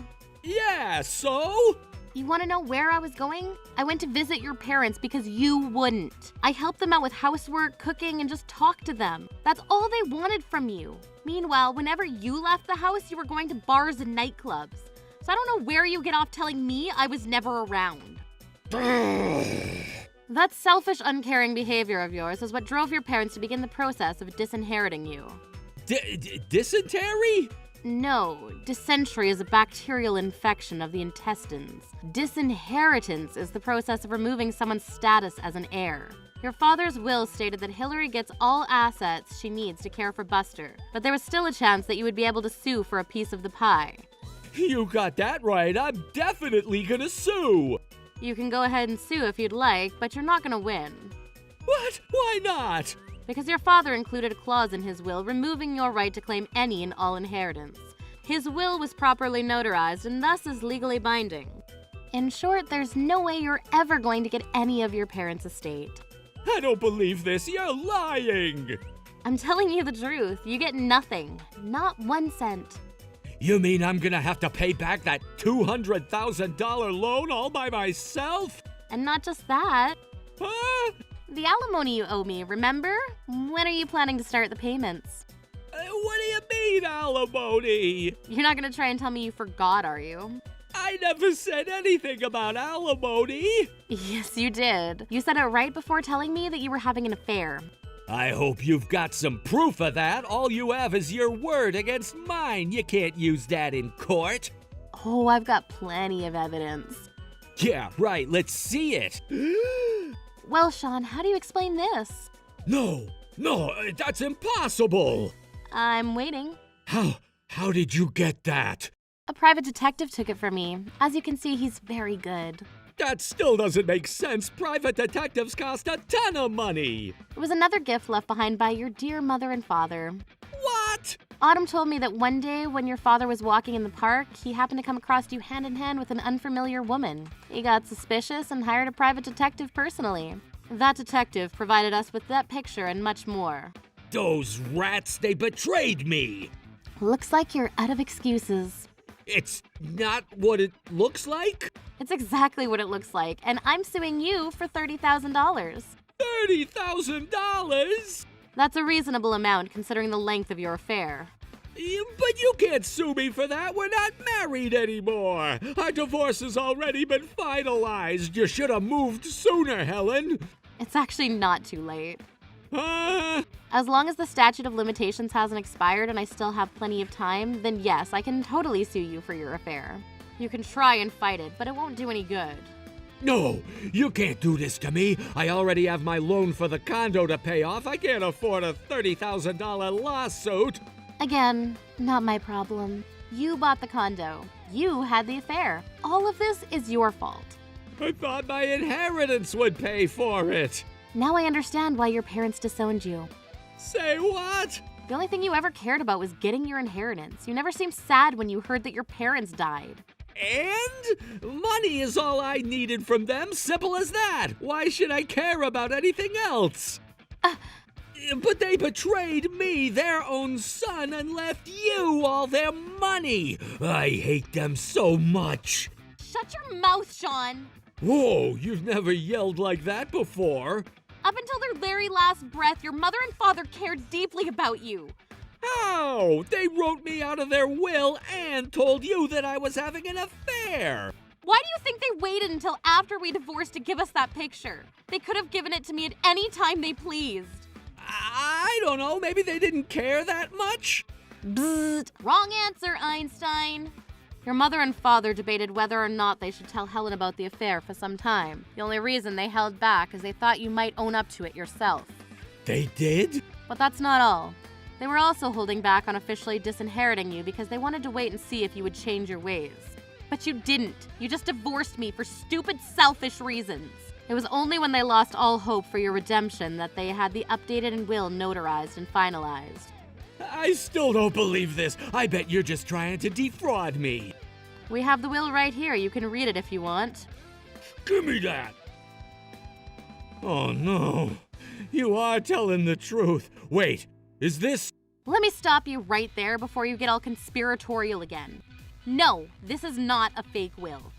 S5: Yeah, so?
S3: You want to know where I was going? I went to visit your parents because you wouldn't. I helped them out with housework, cooking, and just talked to them. That's all they wanted from you. Meanwhile, whenever you left the house, you were going to bars and nightclubs. So I don't know where you get off telling me I was never around. That selfish, uncaring behavior of yours is what drove your parents to begin the process of disinheriting you.
S5: Dysentery?
S3: No, dysentery is a bacterial infection of the intestines. Disinheritance is the process of removing someone's status as an heir. Your father's will stated that Hillary gets all assets she needs to care for Buster, but there was still a chance that you would be able to sue for a piece of the pie.
S5: You got that right. I'm definitely gonna sue.
S3: You can go ahead and sue if you'd like, but you're not gonna win.
S5: What? Why not?
S3: Because your father included a clause in his will removing your right to claim any and all inheritance. His will was properly notarized and thus is legally binding. In short, there's no way you're ever going to get any of your parents' estate.
S5: I don't believe this. You're lying.
S3: I'm telling you the truth. You get nothing. Not 1 cent.
S5: You mean I'm gonna have to pay back that $200,000 loan all by myself?
S3: And not just that.
S5: Huh?
S3: The alimony you owe me, remember? When are you planning to start the payments?
S5: What do you mean, alimony?
S3: You're not gonna try and tell me you forgot, are you?
S5: I I never said anything about alimony.
S6: Yes, you did. You said it right before telling me that you were having an affair.
S5: I hope you've got some proof of that. All you have is your word against mine. You can't use that in court.
S6: Oh, I've got plenty of evidence.
S5: Yeah, right. Let's see it.
S6: Well, Shawn, how do you explain this?
S5: No, that's impossible.
S6: I'm waiting.
S5: How did you get that?
S6: A private detective took it for me. As you can see, he's very good.
S5: That still doesn't make sense. Private detectives cost a ton of money.
S6: It was another gift left behind by your dear mother and father.
S5: What?
S6: Autumn told me that one day when your father was walking in the park, he happened to come across you hand in hand with an unfamiliar woman. He got suspicious and hired a private detective personally. That detective provided us with that picture and much more.
S5: Those rats, they betrayed me.
S6: Looks like you're out of excuses.
S5: It's not what it looks like?
S6: It's exactly what it looks like, and I'm suing you for $30,000.
S5: $30,000?
S6: That's a reasonable amount considering the length of your affair.
S5: But you can't sue me for that. We're not married anymore. Our divorce has already been finalized. You should have moved sooner, Helen.
S6: It's actually not too late.
S5: Huh?
S6: As long as the statute of limitations hasn't expired and I still have plenty of time, then yes, I can totally sue you for your affair. You can try and fight it, but it won't do any good.
S5: No, you can't do this to me. I already have my loan for the condo to pay off. I can't afford a $30,000 lawsuit.
S6: Again, not my problem. You bought the condo. You had the affair. All of this is your fault.
S5: I thought my inheritance would pay for it.
S6: Now I understand why your parents disowned you.
S5: Say what?
S6: The only thing you ever cared about was getting your inheritance. You never seemed sad when you heard that your parents died.
S5: And? Money is all I needed from them. Simple as that. Why should I care about anything else? But they betrayed me, their own son, and left you all their money. I hate them so much.
S6: Shut your mouth, Shawn.
S5: Whoa, you've never yelled like that before.
S6: Up until their very last breath, your mother and father cared deeply about you.
S5: How? They wrote me out of their will and told you that I was having an affair.
S6: Why do you think they waited until after we divorced to give us that picture? They could have given it to me at any time they pleased.
S5: I don't know, maybe they didn't care that much?
S6: Bzzzt. Wrong answer, Einstein. Your mother and father debated whether or not they should tell Helen about the affair for some time. The only reason they held back is they thought you might own up to it yourself.
S5: They did?
S6: But that's not all. They were also holding back on officially disinheriting you because they wanted to wait and see if you would change your ways. But you didn't. You just divorced me for stupid, selfish reasons. It was only when they lost all hope for your redemption that they had the updated will notarized and finalized.
S5: I still don't believe this. I bet you're just trying to defraud me.
S6: We have the will right here. You can read it if you want.
S5: Give me that. Oh no. You are telling the truth. Wait, is this...
S6: Let me stop you right there before you get all conspiratorial again. No, this is not a fake will.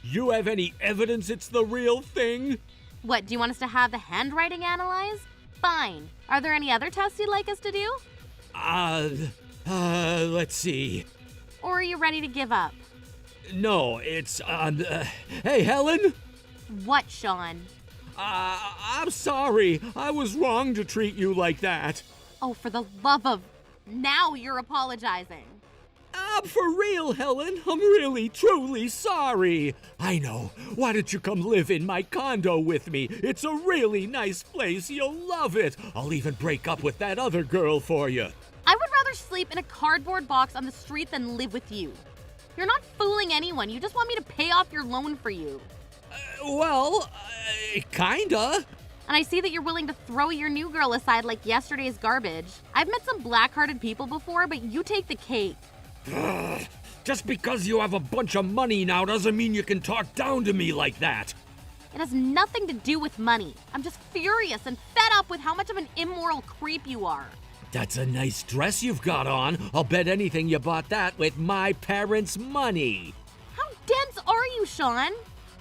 S5: You have any evidence it's the real thing?
S6: What, do you want us to have the handwriting analyzed? Fine. Are there any other tests you'd like us to do?
S5: Let's see.
S6: Or are you ready to give up?
S5: No, it's, hey, Helen?
S6: What, Shawn?
S5: I'm sorry. I was wrong to treat you like that.
S6: Oh, for the love of... Now you're apologizing.
S5: I'm for real, Helen. I'm really, truly sorry. I know. Why don't you come live in my condo with me? It's a really nice place. You'll love it. I'll even break up with that other girl for you.
S6: I would rather sleep in a cardboard box on the street than live with you. You're not fooling anyone. You just want me to pay off your loan for you.
S5: Kinda.
S6: And I see that you're willing to throw your new girl aside like yesterday's garbage. I've met some black-hearted people before, but you take the cake.
S5: Just because you have a bunch of money now doesn't mean you can talk down to me like that.
S6: It has nothing to do with money. I'm just furious and fed up with how much of an immoral creep you are.
S5: That's a nice dress you've got on. I'll bet anything you bought that with my parents' money.
S6: How dense are you, Shawn?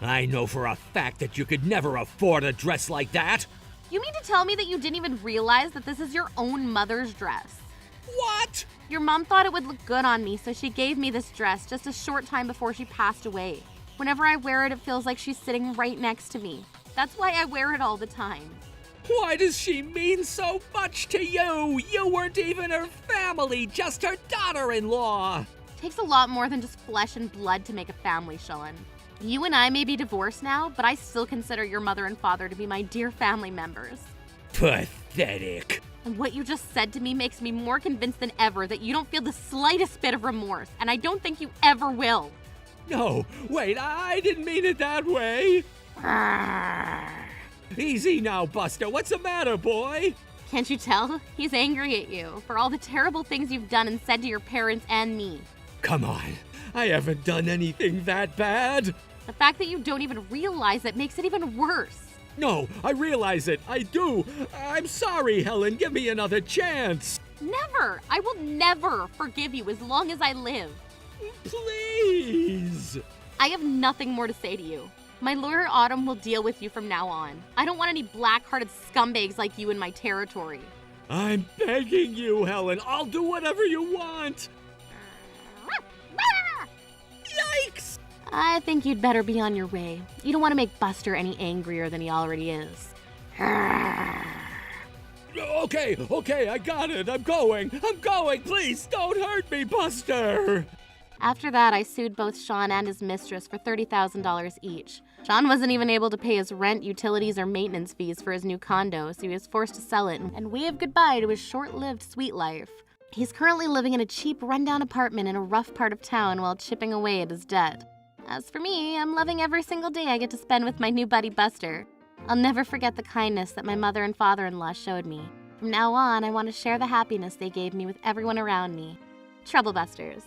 S5: I know for a fact that you could never afford a dress like that.
S6: You mean to tell me that you didn't even realize that this is your own mother's dress?
S5: What?
S6: Your mom thought it would look good on me, so she gave me this dress just a short time before she passed away. Whenever I wear it, it feels like she's sitting right next to me. That's why I wear it all the time.
S5: Why does she mean so much to you? You weren't even her family, just her daughter-in-law.
S6: It takes a lot more than just flesh and blood to make a family, Shawn. You and I may be divorced now, but I still consider your mother and father to be my dear family members.
S5: Pathetic.
S6: And what you just said to me makes me more convinced than ever that you don't feel the slightest bit of remorse, and I don't think you ever will.
S5: No, wait, I didn't mean it that way. Easy now, Buster. What's the matter, boy?
S6: Can't you tell? He's angry at you for all the terrible things you've done and said to your parents and me.
S5: Come on, I haven't done anything that bad.
S6: The fact that you don't even realize it makes it even worse.
S5: No, I realize it. I do. I'm sorry, Helen. Give me another chance.
S6: Never! I will never forgive you as long as I live.
S5: Please.
S6: I have nothing more to say to you. My lawyer Autumn will deal with you from now on. I don't want any black-hearted scumbags like you in my territory.
S5: I'm begging you, Helen. I'll do whatever you want. Yikes!
S6: I think you'd better be on your way. You don't want to make Buster any angrier than he already is.
S5: Okay, I got it. I'm going. Please don't hurt me, Buster.
S6: After that, I sued both Shawn and his mistress for $30,000 each. Shawn wasn't even able to pay his rent, utilities, or maintenance fees for his new condo, so he was forced to sell it and wave goodbye to his short-lived sweet life. He's currently living in a cheap, rundown apartment in a rough part of town while chipping away at his debt. As for me, I'm loving every single day I get to spend with my new buddy Buster. I'll never forget the kindness that my mother and father-in-law showed me. From now on, I want to share the happiness they gave me with everyone around me. Troublebusters.